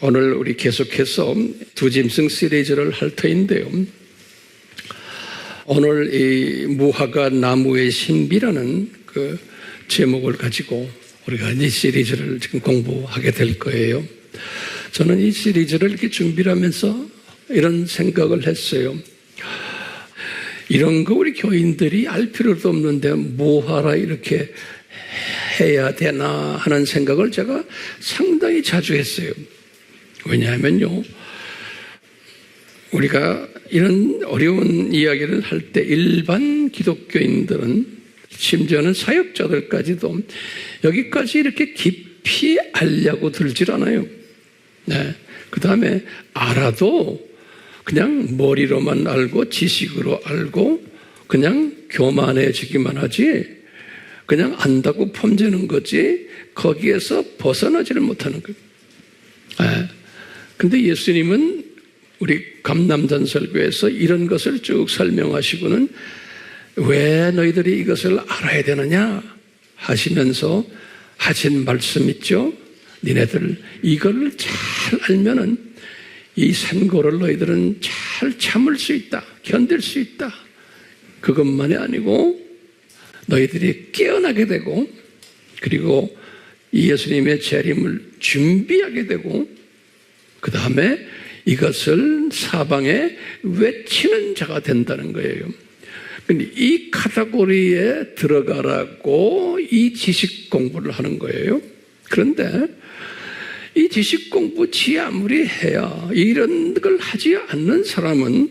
오늘 우리 계속해서 두 짐승 시리즈를 할 터인데요. 오늘 이 무화과 나무의 신비라는 그 제목을 가지고 우리가 이 시리즈를 지금 공부하게 될 거예요. 저는 이 시리즈를 이렇게 준비를 하면서 이런 생각을 했어요. 이런 거 우리 교인들이 알 필요도 없는데 뭐하라 이렇게 해야 되나 하는 생각을 제가 상당히 자주 했어요. 왜냐하면요, 우리가 이런 어려운 이야기를 할 때 일반 기독교인들은, 심지어는 사역자들까지도 여기까지 이렇게 깊이 알려고 들질 않아요. 네. 그 다음에 알아도 그냥 머리로만 알고 지식으로 알고 그냥 교만해지기만 하지, 그냥 안다고 폼지는 거지 거기에서 벗어나지를 못하는 거예요. 네. 근데 예수님은 우리 감남전설교에서 이런 것을 쭉 설명하시고는 왜 너희들이 이것을 알아야 되느냐 하시면서 하신 말씀 있죠. 니네들 이걸 잘 알면은 이 산고를 너희들은 잘 참을 수 있다, 견딜 수 있다. 그것만이 아니고 너희들이 깨어나게 되고, 그리고 이 예수님의 재림을 준비하게 되고, 그 다음에 이것을 사방에 외치는 자가 된다는 거예요. 근데 이 카테고리에 들어가라고 이 지식 공부를 하는 거예요. 그런데 이 지식 공부 지 아무리 해야 이런 걸 하지 않는 사람은,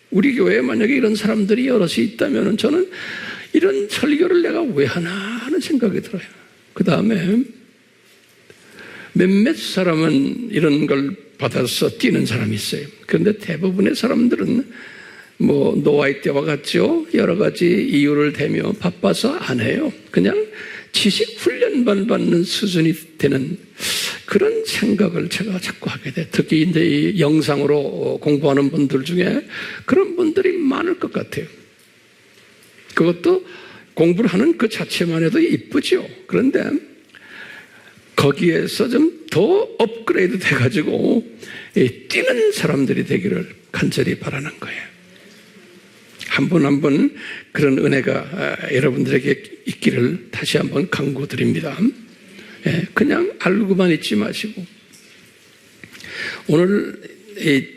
우리 교회에 만약에 이런 사람들이 여럿이 있다면 저는 이런 설교를 내가 왜 하나 하는 생각이 들어요. 그 다음에 몇몇 사람은 이런 걸 받아서 뛰는 사람이 있어요. 그런데 대부분의 사람들은 뭐 노아의 때와 같죠. 여러 가지 이유를 대며 바빠서 안 해요. 그냥 지식 훈련만 받는 수준이 되는 그런 생각을 제가 자꾸 하게 돼. 특히 이제 이 영상으로 공부하는 분들 중에 그런 분들이 많을 것 같아요. 그것도 공부를 하는 그 자체만 해도 이쁘죠. 그런데 거기에서 좀 더 업그레이드 돼가지고 뛰는 사람들이 되기를 간절히 바라는 거예요. 한 분 한 분 그런 은혜가 여러분들에게 있기를 다시 한번 강구드립니다. 그냥 알고만 있지 마시고, 오늘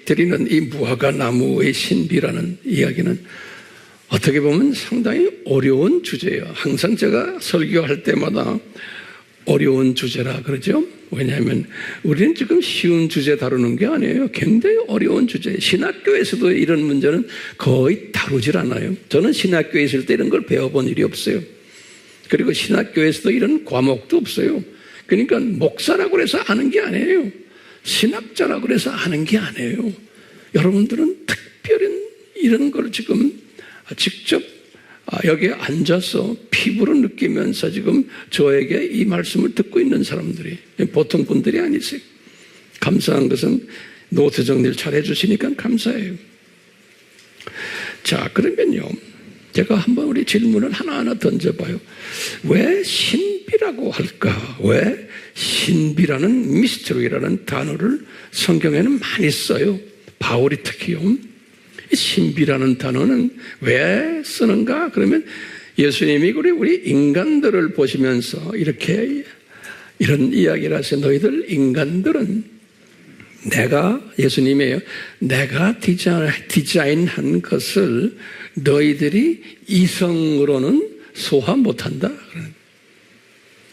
드리는 이 무화과 나무의 신비라는 이야기는 어떻게 보면 상당히 어려운 주제예요. 항상 제가 설교할 때마다 어려운 주제라 그러죠. 왜냐하면 우리는 지금 쉬운 주제 다루는 게 아니에요. 굉장히 어려운 주제. 신학교에서도 이런 문제는 거의 다루질 않아요. 저는 신학교에 있을 때 이런 걸 배워본 일이 없어요. 그리고 신학교에서도 이런 과목도 없어요. 그러니까 목사라고 해서 아는 게 아니에요. 신학자라고 해서 아는 게 아니에요. 여러분들은 특별히 이런 걸 지금 직접 여기에 앉아서 피부로 느끼면서 지금 저에게 이 말씀을 듣고 있는 사람들이 보통 분들이 아니세요. 감사한 것은 노트 정리를 잘 해주시니까 감사해요. 자, 그러면요, 제가 한번 우리 질문을 하나하나 던져봐요. 왜 신비라고 할까? 왜 신비라는 미스터리라는 단어를 성경에는 많이 써요. 바울이 특히요. 신비라는 단어는 왜 쓰는가? 그러면 예수님이 우리 인간들을 보시면서 이렇게 이런 이야기를 하세요. 너희들 인간들은 예수님이에요. 내가 디자인한 것을 너희들이 이성으로는 소화 못한다.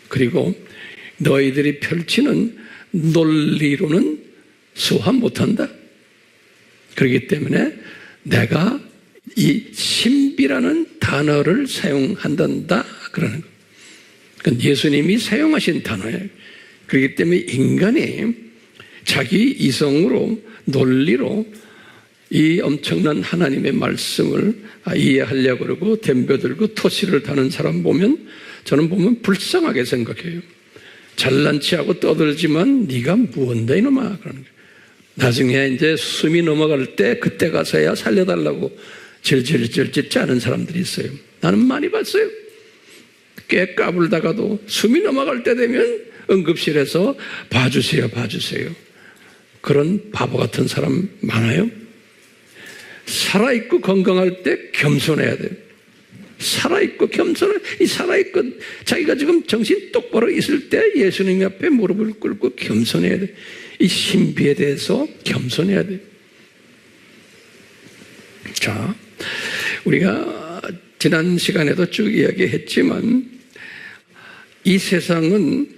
그리고 너희들이 펼치는 논리로는 소화 못한다. 그렇기 때문에 내가 이 신비라는 단어를 사용한단다 그러는 거예요. 그러니까 예수님이 사용하신 단어예요. 그렇기 때문에 인간이 자기 이성으로 논리로 이 엄청난 하나님의 말씀을 이해하려고 그러고 덤벼들고 토시를 다는 사람 보면 저는 불쌍하게 생각해요. 잘난 체하고 떠들지만 네가 무언데 이놈아 그러는 거예요. 나중에 이제 숨이 넘어갈 때 그때 가서야 살려달라고 질질질 짜는 사람들이 있어요. 나는 많이 봤어요. 꽤 까불다가도 숨이 넘어갈 때 되면 응급실에서 봐주세요. 그런 바보 같은 사람 많아요. 살아있고 건강할 때 겸손해야 돼요. 살아있고 살아있고 자기가 지금 정신 똑바로 있을 때 예수님 앞에 무릎을 꿇고 겸손해야 돼요. 이 신비에 대해서 겸손해야 돼요. 자, 우리가 지난 시간에도 쭉 이야기했지만 이 세상은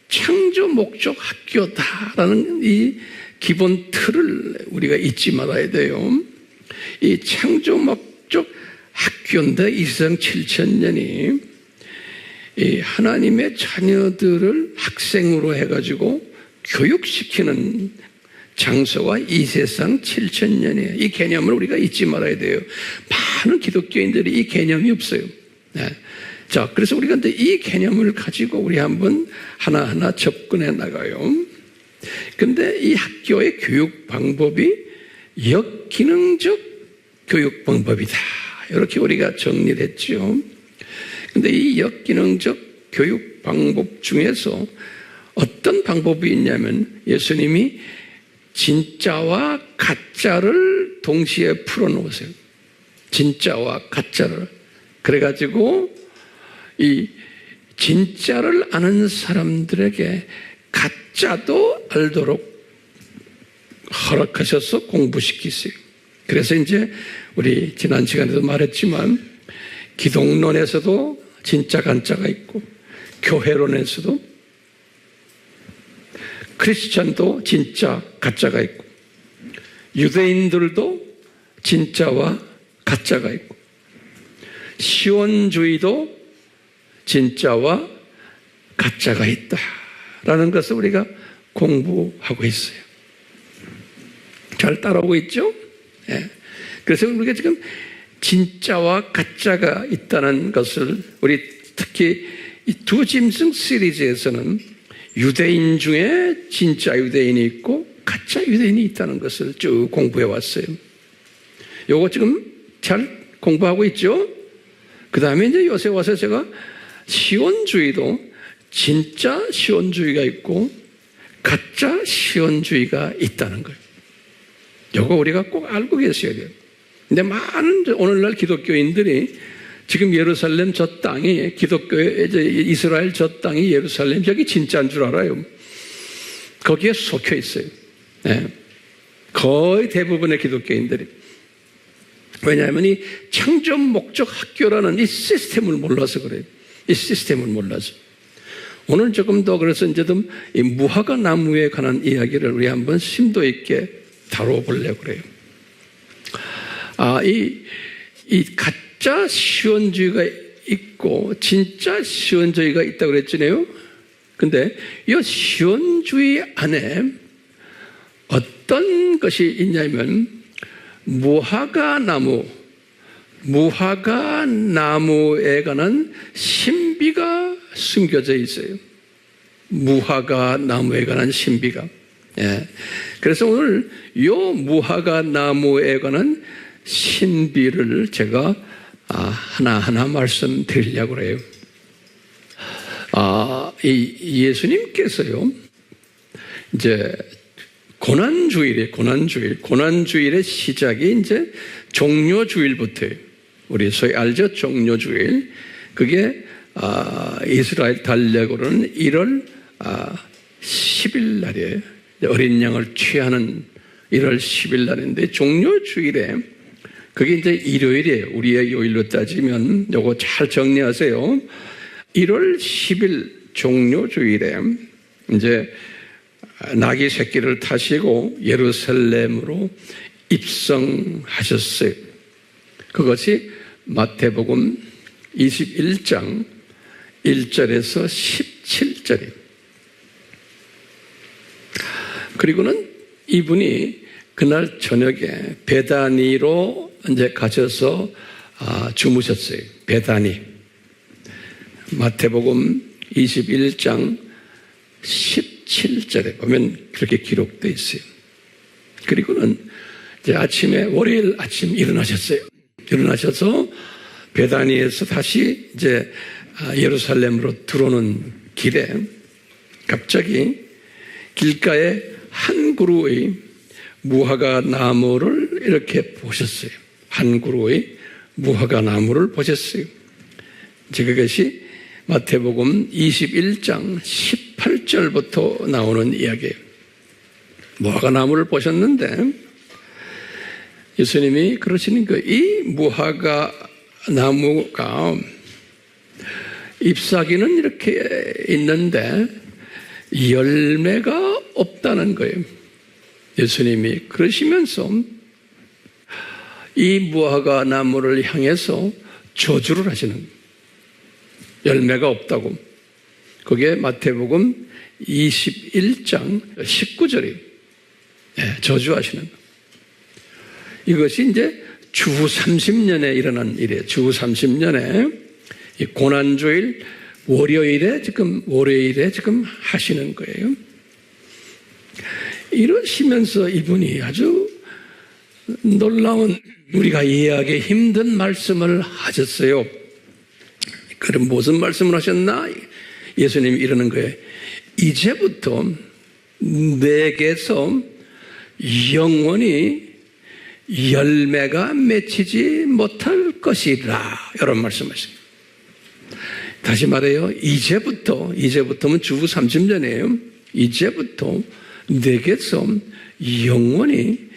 창조 목적 학교다라는 이 기본 틀을 우리가 잊지 말아야 돼요. 이 창조 목적 학교인데 이 세상 7,000년이 이 하나님의 자녀들을 학생으로 해가지고 교육시키는 장소가 이 세상 7,000년이에요. 이 개념을 우리가 잊지 말아야 돼요. 많은 기독교인들이 이 개념이 없어요. 네. 자, 그래서 우리가 이제 이 개념을 가지고 우리 한번 하나하나 접근해 나가요. 근데 이 학교의 교육 방법이 역기능적 교육 방법이다. 이렇게 우리가 정리를 했죠. 근데 이 역기능적 교육 방법 중에서 어떤 방법이 있냐면 예수님이 진짜와 가짜를 동시에 풀어놓으세요. 진짜와 가짜를. 그래가지고 이 진짜를 아는 사람들에게 가짜도 알도록 허락하셔서 공부시키세요. 그래서 이제 우리 지난 시간에도 말했지만 기독론에서도 진짜 가짜가 있고 교회론에서도 크리스천도 진짜 가짜가 있고 유대인들도 진짜와 가짜가 있고 시온주의도 진짜와 가짜가 있다라는 것을 우리가 공부하고 있어요. 잘 따라오고 있죠? 네. 그래서 우리가 지금 진짜와 가짜가 있다는 것을 우리 특히 이 두 짐승 시리즈에서는 유대인 중에 진짜 유대인이 있고 가짜 유대인이 있다는 것을 쭉 공부해 왔어요. 요거 지금 잘 공부하고 있죠? 그 다음에 이제 요새 와서 제가 시온주의도 진짜 시온주의가 있고 가짜 시온주의가 있다는 거예요. 요거 우리가 꼭 알고 계셔야 돼요. 근데 많은 오늘날 기독교인들이 지금 예루살렘 저 땅이 기독교의 이스라엘 저 땅이 예루살렘 여기 진짜인 줄 알아요. 거기에 속혀 있어요. 네. 거의 대부분의 기독교인들이. 왜냐하면 이 창조 목적 학교라는 이 시스템을 몰라서 그래요. 이 시스템을 몰라서. 오늘 조금 더 그래서 이제 좀 이 무화과 나무에 관한 이야기를 우리 한번 심도 있게 다뤄보려고 그래요. 이 가짜 시온주의가 있고 진짜 시온주의가 있다고 그랬잖아요. 근데 이 시온주의 안에 어떤 것이 있냐면 무화과 나무에 관한 신비가 숨겨져 있어요. 무화과 나무에 관한 신비가. 예. 그래서 오늘 이 무화과 나무에 관한 신비를 제가 하나하나 말씀드리려고 해요. 이 예수님께서요, 이제 고난주일의 시작이 이제 종료주일부터예요. 우리 소위 알죠? 종료주일. 그게 이스라엘 달력으로는 1월 10일 날이에요. 어린 양을 취하는 1월 10일 날인데 종료주일에 그게 이제 일요일이에요. 우리의 요일로 따지면 요거 잘 정리하세요. 1월 10일 종료주일에 이제 나귀 새끼를 타시고 예루살렘으로 입성하셨어요. 그것이 마태복음 21장 1절에서 17절이에요. 그리고는 이분이 그날 저녁에 베다니로 이제 가셔서 주무셨어요. 베다니. 마태복음 21장 17절에 보면 그렇게 기록되어 있어요. 그리고는 이제 아침에 월요일 아침 일어나셨어요. 일어나셔서 베다니에서 다시 이제 예루살렘으로 들어오는 길에 갑자기 길가에 한 그루의 무화과 나무를 이렇게 보셨어요. 한 그루의 무화과 나무를 보셨어요. 그것이 마태복음 21장 18절부터 나오는 이야기예요. 무화과 나무를 보셨는데 예수님이 그러시는 거예요. 이 무화과 나무가 잎사귀는 이렇게 있는데 열매가 없다는 거예요. 예수님이 그러시면서 이 무화과 나무를 향해서 저주를 하시는 거예요. 열매가 없다고. 그게 마태복음 21장 19절이에요. 저주하시는 거예요. 이것이 이제 주 30년에 일어난 일이에요. 주 30년에 이 고난주일 월요일에 지금 하시는 거예요. 이러시면서 이분이 아주 놀라운 우리가 이해하기 힘든 말씀을 하셨어요. 그럼 무슨 말씀을 하셨나? 예수님이 이러는 거예요. 이제부터 내게서 영원히 열매가 맺히지 못할 것이라. 이런 말씀하십니다. 다시 말해요. 이제부터면 주 30년이에요. 이제부터 내게서 영원히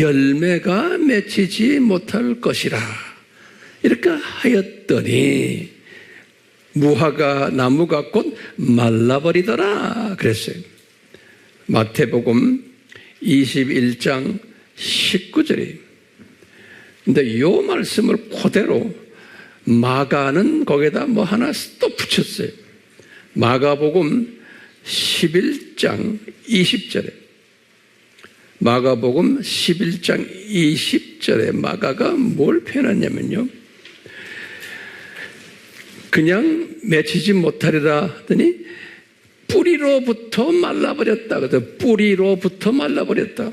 열매가 맺히지 못할 것이라. 이렇게 하였더니 무화과 나무가 곧 말라버리더라 그랬어요. 마태복음 21장 19절이에요. 근데 이 말씀을 그대로 마가는 거기다 뭐 하나 또 붙였어요. 마가복음 11장 20절에 마가복음 11장 20절에 마가가 뭘 표현하냐면요. 그냥 맺히지 못하리라 하더니 뿌리로부터 말라버렸다. 그래서 뿌리로부터 말라버렸다.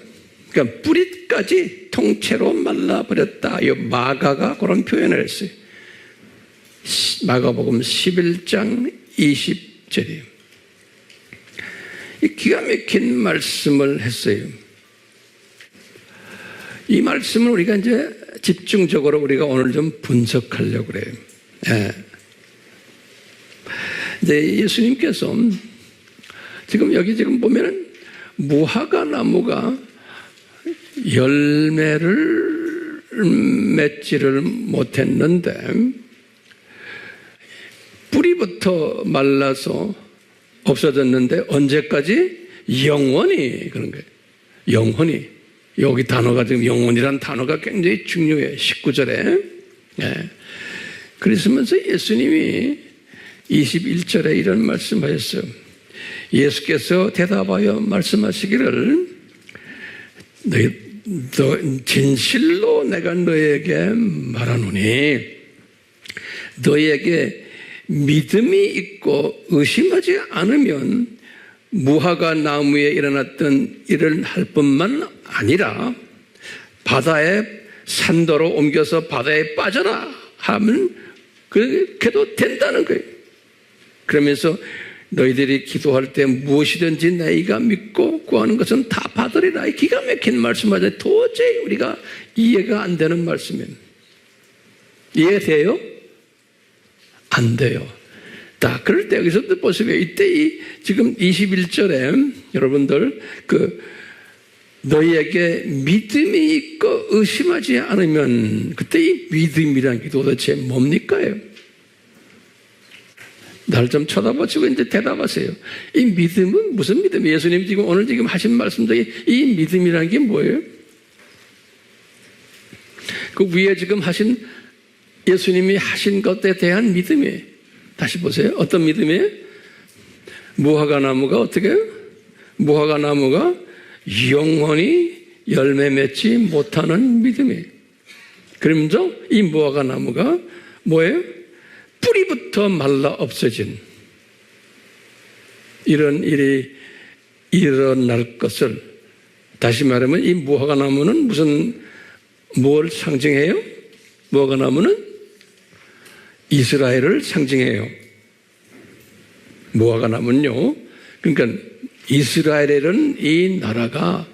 그러니까 뿌리까지 통째로 말라버렸다. 이 마가가 그런 표현을 했어요. 마가복음 11장 20절이에요. 이 기가 막힌 말씀을 했어요. 이 말씀을 우리가 이제 집중적으로 우리가 오늘 좀 분석하려고 그래요. 이제 예수님께서 여기 보면은 무화과 나무가 열매를 맺지를 못했는데 뿌리부터 말라서 없어졌는데 언제까지? 영원히 그런 거예요. 영원히. 여기 단어가 지금 영원이라는 단어가 굉장히 중요해요. 19절에. 그러시면서 예수님이 21절에 이런 말씀하셨어요. 예수께서 대답하여 말씀하시기를 진실로 내가 너에게 말하노니 너에게 믿음이 있고 의심하지 않으면 무화과 나무에 일어났던 일을 할 뿐만 아니라 바다에 산도로 옮겨서 바다에 빠져라 하면 그렇게도 된다는 거예요. 그러면서 너희들이 기도할 때 무엇이든지 너희가 믿고 구하는 것은 다 받으리라. 기가 막힌 말씀하자 도저히 우리가 이해가 안 되는 말씀이에요. 이해돼요? 안 돼요. 그럴 때 여기서부터 보세요. 이때 지금 21절에 여러분들 너희에게 믿음이 있고 의심하지 않으면 그때 이 믿음이란 게 도대체 뭡니까요? 날 좀 쳐다보시고 이제 대답하세요. 이 믿음은 무슨 믿음이에요? 예수님 오늘 하신 말씀 중에 이 믿음이라는 게 뭐예요? 그 위에 지금 예수님이 하신 것에 대한 믿음이에요. 다시 보세요. 어떤 믿음이에요? 무화과 나무가 어떻게 해요? 무화과 나무가 영원히 열매 맺지 못하는 믿음이에요. 그러면서 이 무화과 나무가 뭐예요? 뿌리부터 말라 없어진 이런 일이 일어날 것을, 다시 말하면 이 무화과 나무는 뭘 상징해요? 무화과 나무는 이스라엘을 상징해요. 무화과 나무는요. 그러니까 이스라엘은 이 나라가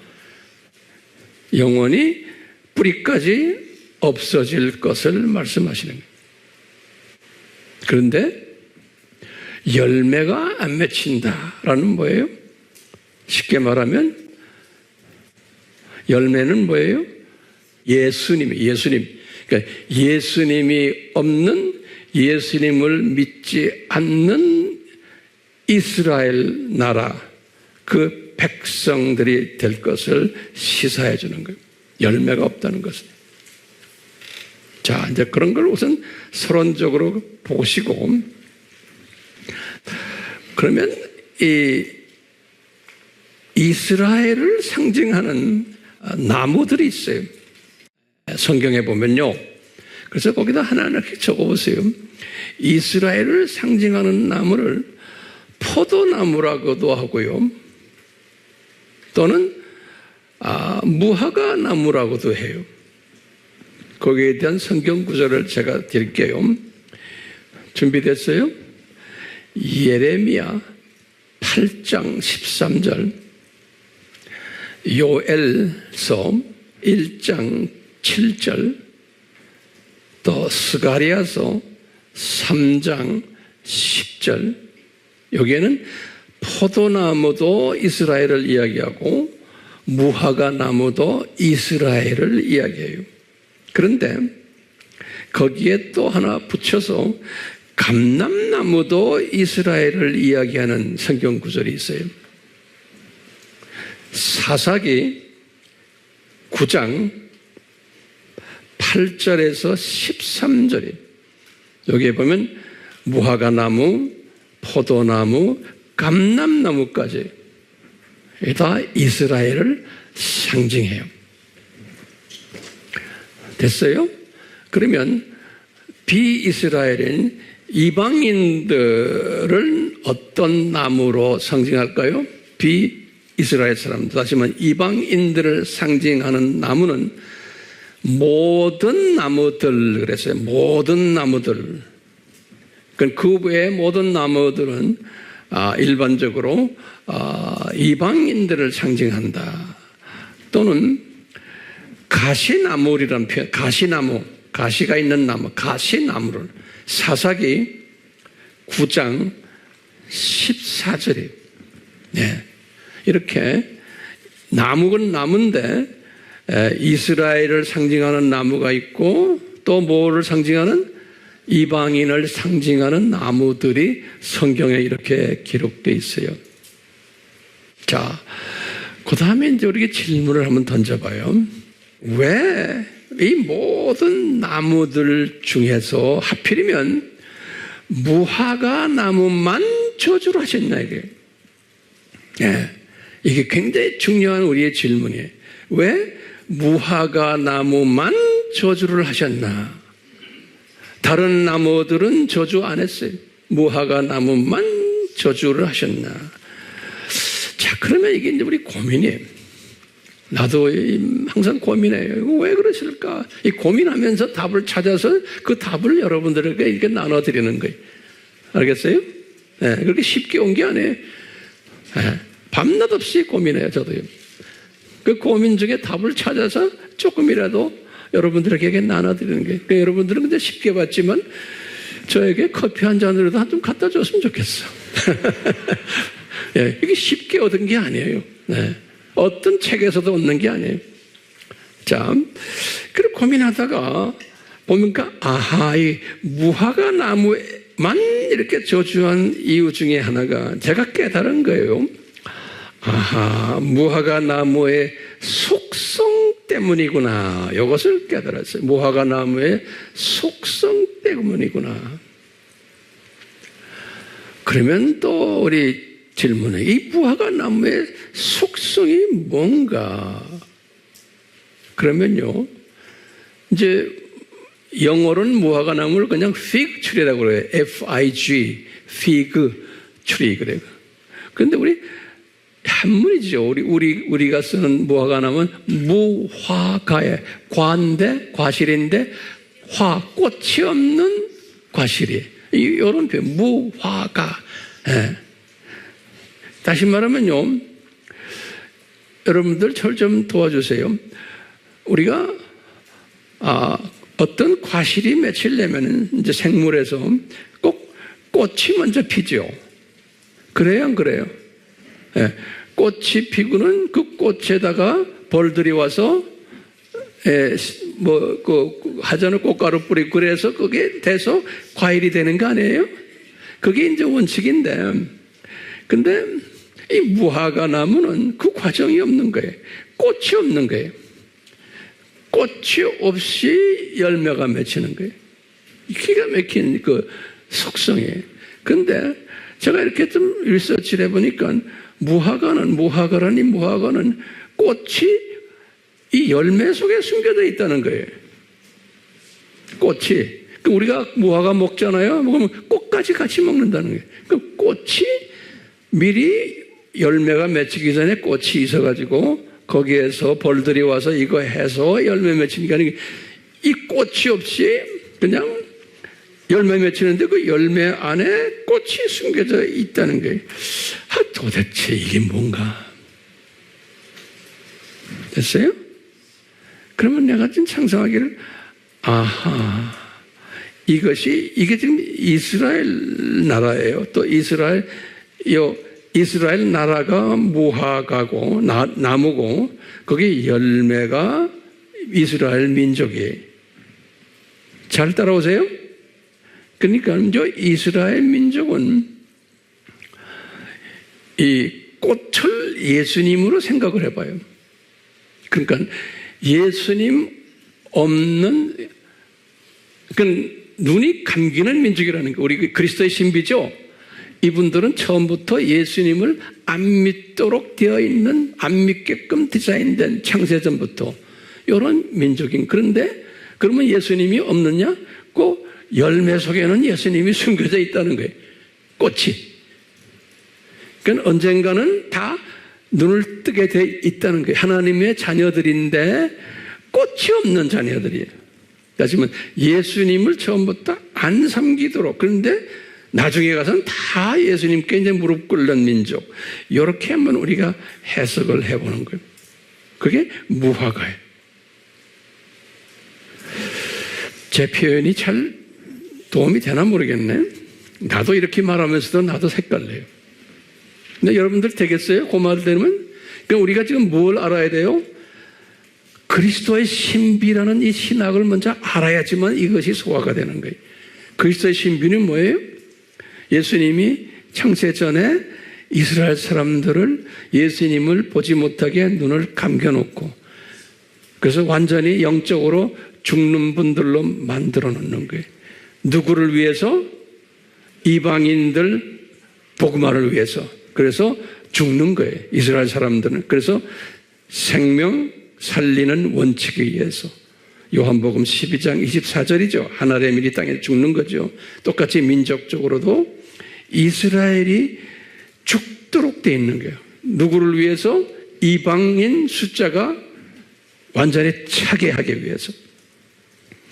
영원히 뿌리까지 없어질 것을 말씀하시는 거예요. 그런데 열매가 안 맺힌다라는 뭐예요? 쉽게 말하면 열매는 뭐예요? 예수님. 그러니까 예수님이 없는, 예수님을 믿지 않는 이스라엘 나라, 그 백성들이 될 것을 시사해 주는 거예요. 열매가 없다는 것은. 자, 이제 그런 걸 우선 서론적으로 보시고, 그러면 이 이스라엘을 상징하는 나무들이 있어요. 성경에 보면요. 그래서 거기다 하나하나 적어보세요. 이스라엘을 상징하는 나무를 포도나무라고도 하고요. 또는 무화과 나무라고도 해요. 거기에 대한 성경 구절을 제가 드릴게요. 준비됐어요? 예레미야 8장 13절, 요엘서 1장 7절, 또 스가랴서 3장 10절. 여기에는 포도나무도 이스라엘을 이야기하고 무화과 나무도 이스라엘을 이야기해요. 그런데 거기에 또 하나 붙여서 감람나무도 이스라엘을 이야기하는 성경 구절이 있어요. 사사기 9장 8절에서 13절이, 여기에 보면 무화과 나무, 포도나무, 감람나무까지 다 이스라엘을 상징해요. 됐어요? 그러면 비이스라엘인 이방인들은 어떤 나무로 상징할까요? 비이스라엘 사람들, 다시 말하면 이방인들을 상징하는 나무는 모든 나무들 그랬어요. 모든 나무들. 그 외의 모든 나무들은 일반적으로 이방인들을 상징한다. 또는 가시나물이라는 표현, 가시나무, 가시가 있는 나무, 가시나무를 사사기 9장 14절이에요. 네. 이렇게 나무는 나무인데 이스라엘을 상징하는 나무가 있고 또 뭐를 상징하는, 이방인을 상징하는 나무들이 성경에 이렇게 기록되어 있어요. 자, 그 다음에 이제 우리가 질문을 한번 던져봐요. 왜 이 모든 나무들 중에서 하필이면 무화과 나무만 저주를 하셨냐, 이게. 예, 이게 굉장히 중요한 우리의 질문이에요. 왜 무화과 나무만 저주를 하셨나? 다른 나무들은 저주 안 했어요. 무화과 나무만 저주를 하셨나? 자, 그러면 이게 이제 우리 고민이에요. 나도 항상 고민해요. 이거 왜 그러실까? 이 고민하면서 답을 찾아서 그 답을 여러분들에게 이렇게 나눠드리는 거예요. 알겠어요? 네, 그렇게 쉽게 온 게 아니에요. 네, 밤낮 없이 고민해요, 저도요. 그 고민 중에 답을 찾아서 조금이라도 여러분들에게 나눠드리는 거예요. 그러니까 여러분들은 근데 쉽게 봤지만 저에게 커피 한 잔이라도 좀 갖다 줬으면 좋겠어. 네, 이게 쉽게 얻은 게 아니에요. 네. 어떤 책에서도 얻는 게 아니에요. 자, 그렇게 고민하다가 보니까, 이 무화과 나무만 이렇게 저주한 이유 중에 하나가 제가 깨달은 거예요. 무화과 나무의 속성 때문이구나. 이것을 깨달았어요. 무화과 나무의 속성 때문이구나. 그러면 또 우리 질문해. 이 무화과 나무의 속성이 뭔가? 그러면요, 이제 영어로는 무화과 나무를 그냥 fig tree라고 그래요. F-I-G, fig tree 그래요. 그런데 우리 한문이죠. 우리가 쓰는 무화과 나무는 무화과의 과인데, 과실인데, 꽃이 없는 과실이에요. 이런 표현, 무화과. 예. 다시 말하면요, 여러분들 저를 좀 도와주세요. 우리가 어떤 과실이 맺히려면 이제 생물에서 꼭 꽃이 먼저 피죠. 그래요, 안 그래요? 예, 꽃이 피고는 그 꽃에다가 벌들이 와서 하자는 꽃가루 뿌리고 그래서 그게 돼서 과일이 되는 거 아니에요? 그게 이제 원칙인데, 근데 이 무화과 나무는 그 과정이 없는 거예요. 꽃이 없는 거예요. 꽃이 없이 열매가 맺히는 거예요. 기가 막힌 그 속성이에요. 근데 제가 이렇게 좀 리서치를 해보니까 무화과는 꽃이 이 열매 속에 숨겨져 있다는 거예요. 꽃이. 우리가 무화과 먹잖아요. 먹으면 꽃까지 같이 먹는다는 거예요. 그 꽃이 미리 열매가 맺히기 전에 꽃이 있어가지고 거기에서 벌들이 와서 이거 해서 열매 맺히니까 이 꽃이 없이 그냥 열매 맺히는데 그 열매 안에 꽃이 숨겨져 있다는 거예요. 도대체 이게 뭔가? 됐어요? 그러면 내가 지금 상상하기를, 이게 지금 이스라엘 나라예요. 또 이스라엘 나라가 무화과고 나무고 거기 열매가 이스라엘 민족이에요. 잘 따라오세요? 그러니까 이스라엘 민족은 이 꽃을 예수님으로 생각을 해봐요. 그러니까 예수님 없는, 눈이 감기는 민족이라는 거. 우리 그리스도의 신비죠? 이분들은 처음부터 예수님을 안 믿도록 되어 있는, 안 믿게끔 디자인된 창세전부터 이런 민족인. 그런데 그러면 예수님이 없느냐? 그 열매 속에는 예수님이 숨겨져 있다는 거예요. 꽃이. 그러니까 언젠가는 다 눈을 뜨게 돼 있다는 거예요. 하나님의 자녀들인데 꽃이 없는 자녀들이에요. 하지만 예수님을 처음부터 안 섬기도록, 그런데 나중에 가서는 다 예수님께 이제 무릎 꿇는 민족. 이렇게 한번 우리가 해석을 해보는 거예요. 그게 무화과예요. 제 표현이 잘 도움이 되나 모르겠네. 나도 이렇게 말하면서도 나도 색깔내요. 근데 여러분들 되겠어요? 그 말 되면? 그럼 우리가 지금 뭘 알아야 돼요? 그리스도의 신비라는 이 신학을 먼저 알아야지만 이것이 소화가 되는 거예요. 그리스도의 신비는 뭐예요? 예수님이 창세 전에 이스라엘 사람들을 예수님을 보지 못하게 눈을 감겨놓고 그래서 완전히 영적으로 죽는 분들로 만들어 놓는 거예요. 누구를 위해서? 이방인들 복음화를 위해서. 그래서 죽는 거예요. 이스라엘 사람들은. 그래서 생명 살리는 원칙에 의해서. 요한복음 12장 24절이죠. 하나님의 민이 땅에 죽는 거죠. 똑같이 민족적으로도 이스라엘이 죽도록 돼 있는 거예요. 누구를 위해서? 이방인 숫자가 완전히 차게 하기 위해서.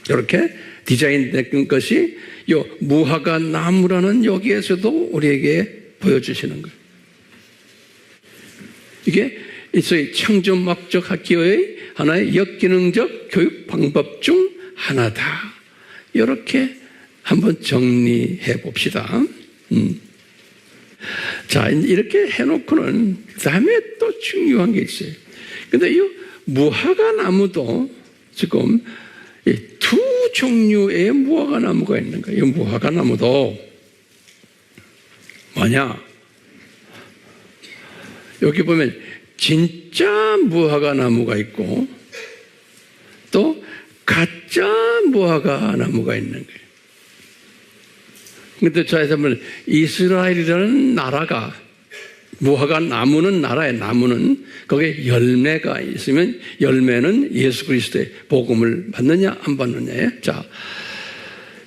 이렇게 디자인된 것이 요 무화과 나무라는 여기에서도 우리에게 보여주시는 거예요. 이게 소위 창조막적 학교의 하나의 역기능적 교육 방법 중 하나다. 이렇게 한번 정리해 봅시다. 자, 이렇게 해놓고는 그 다음에 또 중요한 게 있어요. 근데 이 무화과 나무도 지금 두 종류의 무화과 나무가 있는 거예요. 이 무화과 나무도 뭐냐? 여기 보면 진짜 무화과 나무가 있고 또 가짜 무화과 나무가 있는 거예요. 그런데 저에서 보면 이스라엘이라는 나라가 무화과 나무는 나라의 나무는 거기에 열매가 있으면 열매는 예수 그리스도의 복음을 받느냐 안 받느냐예요. 자,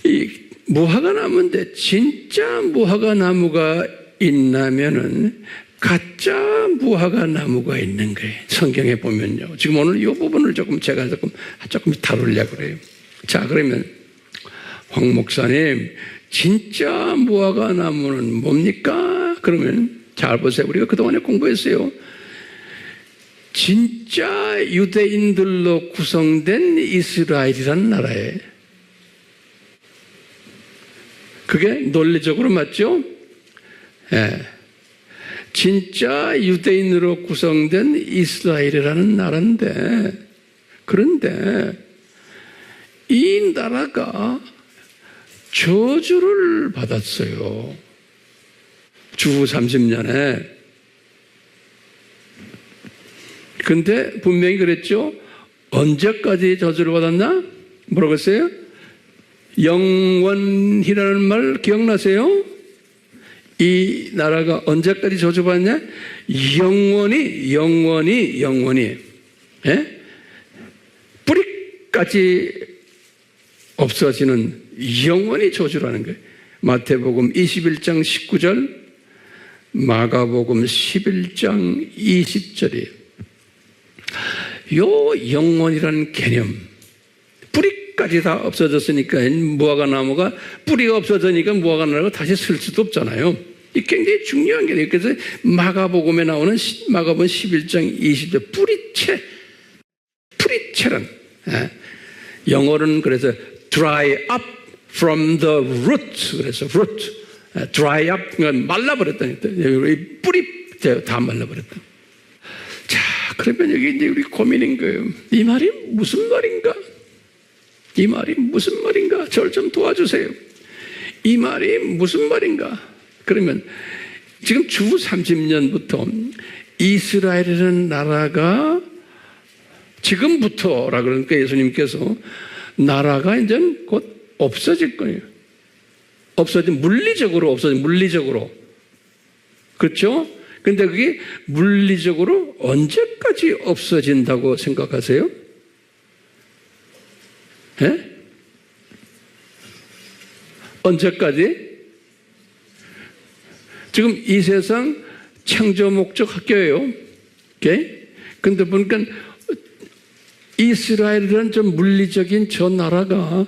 이 무화과 나무인데 진짜 무화과 나무가 있냐면은 가짜 무화과 나무가 있는 거예요. 성경에 보면요. 지금 오늘 이 부분을 제가 조금 다루려고 그래요. 자, 그러면 황 목사님, 진짜 무화과 나무는 뭡니까? 그러면 잘 보세요. 우리가 그동안에 공부했어요. 진짜 유대인들로 구성된 이스라엘이라는 나라예요. 그게 논리적으로 맞죠? 예. 진짜 유대인으로 구성된 이스라엘이라는 나라인데, 그런데 이 나라가 저주를 받았어요. 주후 30년에. 근데 분명히 그랬죠? 언제까지 저주를 받았나? 뭐라고 했어요? 영원이라는 말 기억나세요? 이 나라가 언제까지 저주받냐? 영원히. 예? 뿌리까지 없어지는 영원히 저주라는 거예요. 마태복음 21장 19절, 마가복음 11장 20절이에요. 요 영원이라는 개념, 뿌리까지 다 없어졌으니까 무화과 나무가 뿌리가 없어지니까 무화과 나무가 다시 쓸 수도 없잖아요. 이 굉장히 중요한 게 그래서 마가복음에 나오는 마가복음 11장 20절 뿌리채란 영어로는 그래서 dry up from the root 그래서 root dry up 그러니까 말라버렸다는 뿌리 다 말라버렸다. 자 그러면 여기 이제 우리 고민인 거예요. 이 말이 무슨 말인가? 이 말이 무슨 말인가? 저를 좀 도와주세요. 이 말이 무슨 말인가? 그러면 지금 주후 30년부터 이스라엘이라는 나라가 지금부터라 그러니까 예수님께서 나라가 이제 곧 없어질 거예요. 물리적으로. 그렇죠? 근데 그게 물리적으로 언제까지 없어진다고 생각하세요? 예? 언제까지? 지금 이 세상 창조 목적 학교예요. 오케이? 근데 보니까 이스라엘이라는 좀 물리적인 저 나라가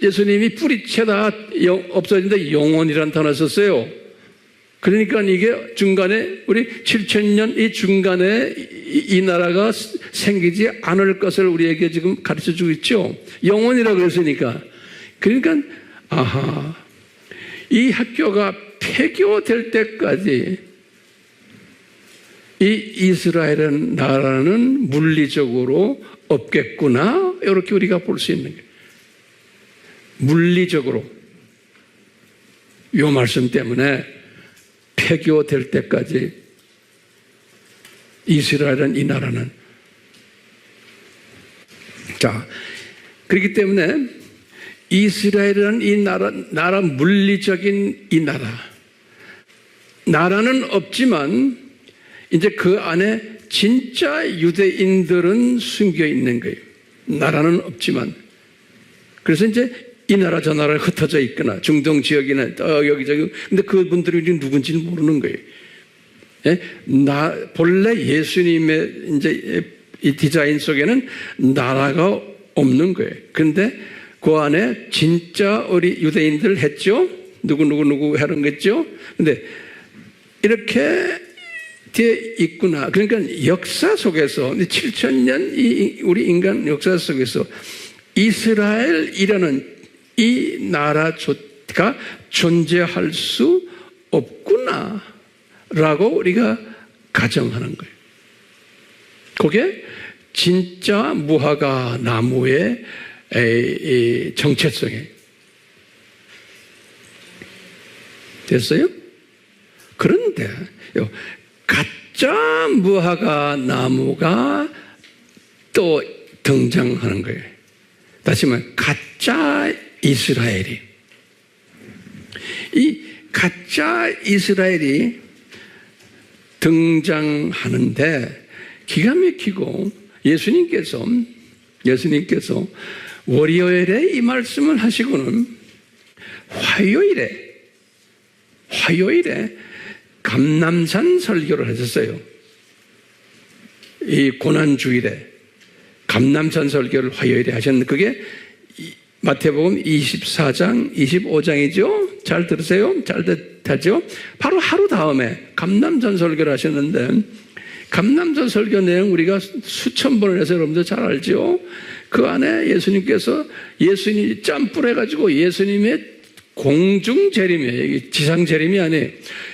예수님이 뿌리채다 없어진다 영원이라는 단어 썼어요. 그러니까 이게 중간에 우리 7,000년 이 중간에 이 나라가 생기지 않을 것을 우리에게 지금 가르쳐 주고 있죠. 영원이라고 했으니까. 그러니까 이 학교가 폐교될 때까지 이 이스라엘은 나라는 물리적으로 없겠구나 이렇게 우리가 볼 수 있는 거예요. 물리적으로 이 말씀 때문에 폐교될 때까지 이스라엘은 이 나라는 자 그렇기 때문에 이스라엘이라는 이 나라 물리적인 이 나라는 없지만 이제 그 안에 진짜 유대인들은 숨겨 있는 거예요. 나라는 없지만 그래서 이제 이 나라 저 나라 흩어져 있거나 중동 지역이나 여기저기 근데 그분들이 누군지는 모르는 거예요. 예? 본래 예수님의 이제 이 디자인 속에는 나라가 없는 거예요. 근데 그 안에 진짜 우리 유대인들 했죠? 누구 하는 거죠? 근데 이렇게 뒤에 있구나. 그러니까 역사 속에서 7,000년 우리 인간 역사 속에서 이스라엘이라는 이 나라가 존재할 수 없구나라고 우리가 가정하는 거예요. 그게 진짜 무화과 나무의 정체성이에요. 됐어요? 그런데 가짜 무화과 나무가 또 등장하는 거예요. 다시 말해 가짜 이스라엘이 이 가짜 이스라엘이 등장하는데 기가 막히고 예수님께서 월요일에 이 말씀을 하시고는 화요일에 감람산 설교를 하셨어요. 이 고난주일에 감람산 설교를 화요일에 하셨는데 그게 마태복음 24장 25장이죠. 잘 들으세요. 잘 못하죠. 바로 하루 다음에 감남산 설교를 하셨는데, 감남산 설교 내용 우리가 수천 번을 해서 여러분들 잘 알죠. 그 안에 예수님께서 예수님이 짬뿌려 해가지고 예수님의 공중 재림이에요. 지상 재림이 아니에요.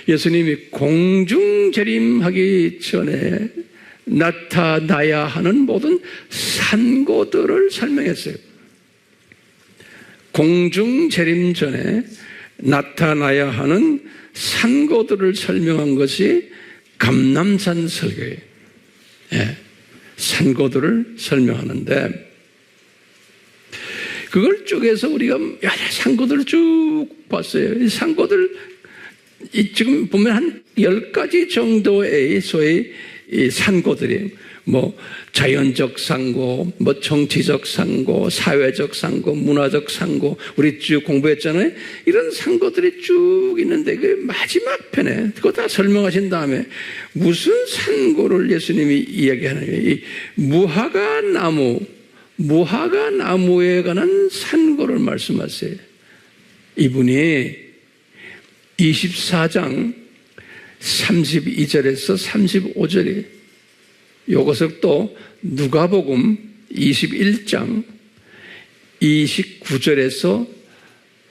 예수님이 공중 재림하기 전에 나타나야 하는 모든 산고들을 설명했어요. 공중 재림 전에 나타나야 하는 산고들을 설명한 것이 감남산 설교예요. 예, 산고들을 설명하는데, 그걸 쪼개서 우리가 산고들을 쭉 봤어요. 이 산고들, 지금 보면 한 10가지 정도의 소위 이 산고들이에요. 뭐 자연적 산고, 뭐 정치적 산고, 사회적 산고, 문화적 산고, 우리 쭉 공부했잖아요. 이런 산고들이 쭉 있는데 그 마지막 편에 그거 다 설명하신 다음에 무슨 산고를 예수님이 이야기하느냐, 이 무화과 나무에 관한 산고를 말씀하세요. 이분이 24장 32절에서 35절이, 이것을 또 누가복음 21장 29절에서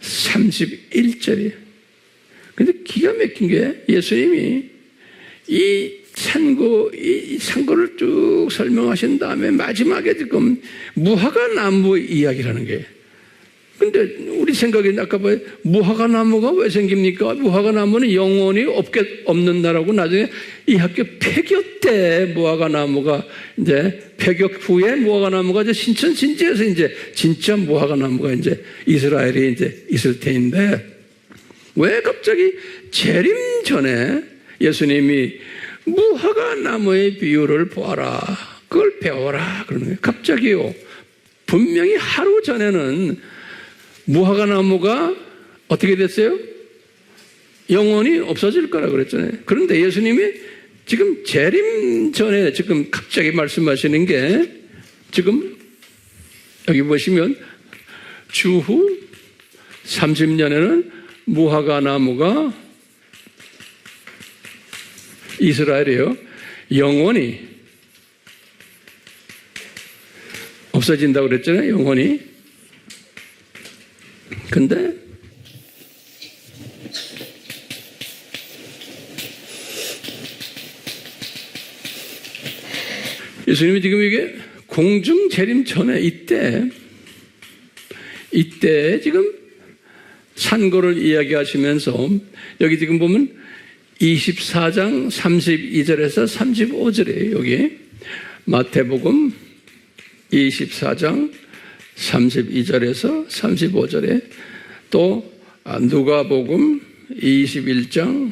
31절이에요. 근데 기가 막힌 게 예수님이 이 산고를 쭉 설명하신 다음에 마지막에 지금 무화과 나무 이야기를 하는 거예요. 근데 우리 생각에 아까 봐, 무화과 나무가 왜 생깁니까? 무화과 나무는 영원히 없는다라고 나중에 이 학교 폐교 때 무화과 나무가 이제 폐교 후에 무화과 나무가 이제 신천진지에서 이제 진짜 무화과 나무가 이제 이스라엘이 이제 있을 테인데, 왜 갑자기 재림 전에 예수님이 무화과 나무의 비유를 보아라, 그걸 배워라 그러는 거예요. 갑자기요. 분명히 하루 전에는 무화과 나무가 어떻게 됐어요? 영원히 없어질 거라 그랬잖아요. 그런데 예수님이 지금 재림 전에 지금 갑자기 말씀하시는 게, 지금 여기 보시면 주후 30년에는 무화과 나무가 이스라엘이요, 영원히 없어진다고 그랬잖아요. 영원히. 근데 예수님이 지금 이게 공중 재림 전에 이때 지금 산고를 이야기하시면서, 여기 지금 보면 24장 32절에서 35절이에요. 여기 마태복음 24장 32절에서 35절에, 또 누가복음 21장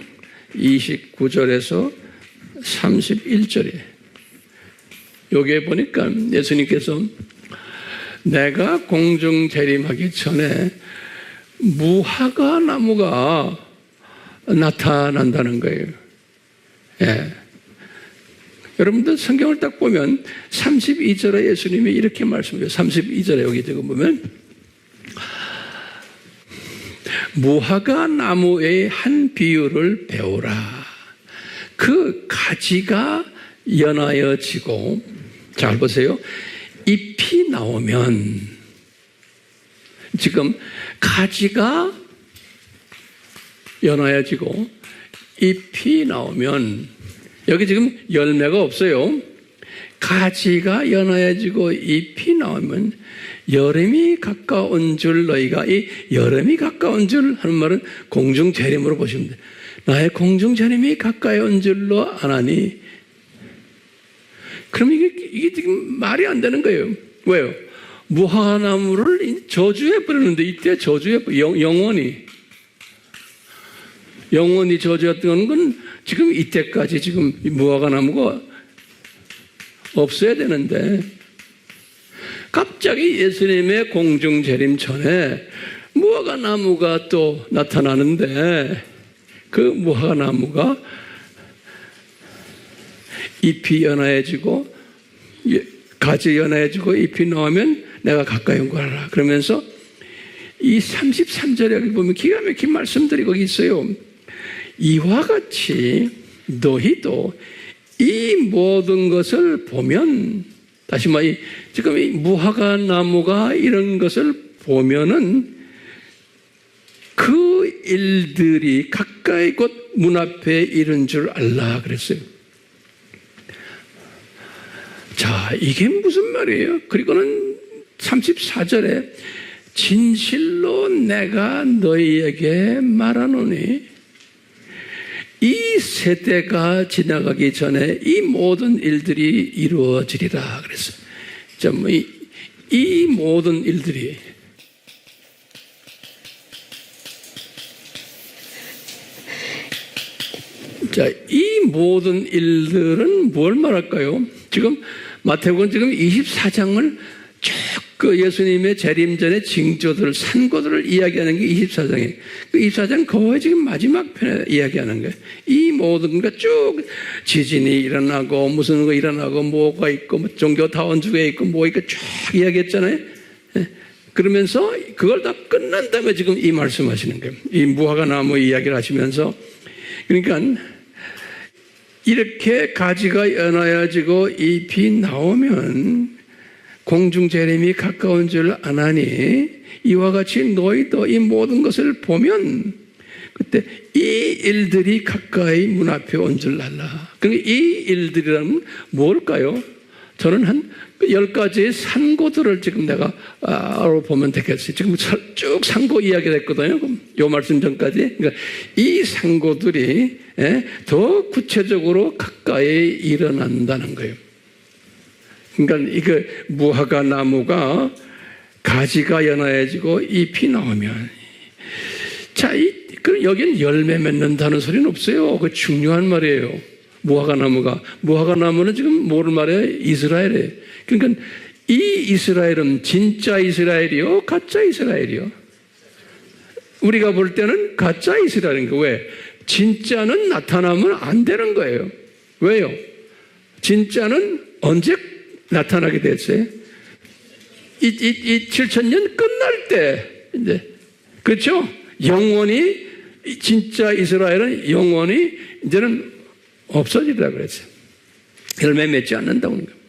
29절에서 31절에, 여기에 보니까 예수님께서 내가 공중 재림하기 전에 무화과 나무가 나타난다는 거예요. 예. 여러분들 성경을 딱 보면 32절에 예수님이 이렇게 말씀해요. 32절에 여기 지금 보면 무화과 나무의 한 비유를 배우라. 그 가지가 연하여지고, 잘 보세요. 잎이 나오면, 지금 가지가 연하여지고 잎이 나오면, 여기 지금 열매가 없어요. 가지가 연하여지고 잎이 나오면 여름이 가까운 줄 너희가, 이 여름이 가까운 줄 하는 말은 공중 재림으로 보시면 돼요. 나의 공중 재림이 가까이 온 줄로 아나니. 그럼 이게 지금 말이 안 되는 거예요. 왜요? 무화과나무를 저주해 버리는데, 이때 저주해 영원히 저주했던 건 지금 이때까지 지금 무화과나무가 없어야 되는데, 갑자기 예수님의 공중재림 전에 무화과나무가 또 나타나는데, 그 무화과나무가 ip이 연하여지고 가지 연하여지고 잎이 나오면 내가 가까이 온 거라. 그러면서 이 33절에 여기 보면 기가 막힌 말씀들이 거기 있어요. 이와 같이 너희도 이 모든 것을 보면, 다시 말해 지금 이 무화과 나무가 이런 것을 보면은 그 일들이 가까이 곧 문 앞에 이른 줄 알라 그랬어요. 자, 이게 무슨 말이에요? 그리고는 34절에 진실로 내가 너희에게 말하노니 이 세대가 지나가기 전에 이 모든 일들이 이루어지리라 그랬어요. 자, 뭐 이 모든 일들이, 자, 이 모든 일들은 뭘 말할까요? 지금 마태복음 지금 24장을 쭉 그 예수님의 재림 전의 징조들, 산고들을 이야기하는 게 24장이에요. 그 24장 거의 지금 마지막 편에 이야기하는 거예요. 이 모든 거 쭉 지진이 일어나고 무슨 거 일어나고 뭐가 있고 뭐 종교 다원주의에 있고 뭐 있고 쭉 이야기했잖아요. 그러면서 그걸 다 끝난 다음에 지금 이 말씀하시는 거예요. 이 무화과 나무 이야기를 하시면서, 그러니까 이렇게 가지가 연하여지고 잎이 나오면 공중 재림이 가까운 줄 아나니 이와 같이 너희도 이 모든 것을 보면 그때 이 일들이 가까이 문 앞에 온 줄 알라. 그러니까 이 일들이라면 뭘까요? 저는 한 10가지의 산고들을 지금 내가 알아보면 되겠어요. 지금 쭉 산고 이야기를 했거든요. 요 말씀 전까지. 그러니까 이 산고들이 더 구체적으로 가까이 일어난다는 거예요. 그러니까 이거 무화과 나무가 가지가 연하여지고 잎이 나오면, 자, 여기는 열매 맺는다는 소리는 없어요. 그 중요한 말이에요. 무화과 나무는 지금 뭐를 말해요? 이스라엘이에요. 그러니까 이 이스라엘은 진짜 이스라엘이요, 가짜 이스라엘이요? 우리가 볼 때는 가짜 이스라엘인 거예요. 왜? 진짜는 나타나면 안 되는 거예요. 왜요? 진짜는 언제 나타나게 됐어요? 이 7,000년 끝날 때, 이제, 그렇죠? 영원히, 진짜 이스라엘은 영원히 이제는 없어지리라 그랬어요. 열매 맺지 않는다고 하는 거예요.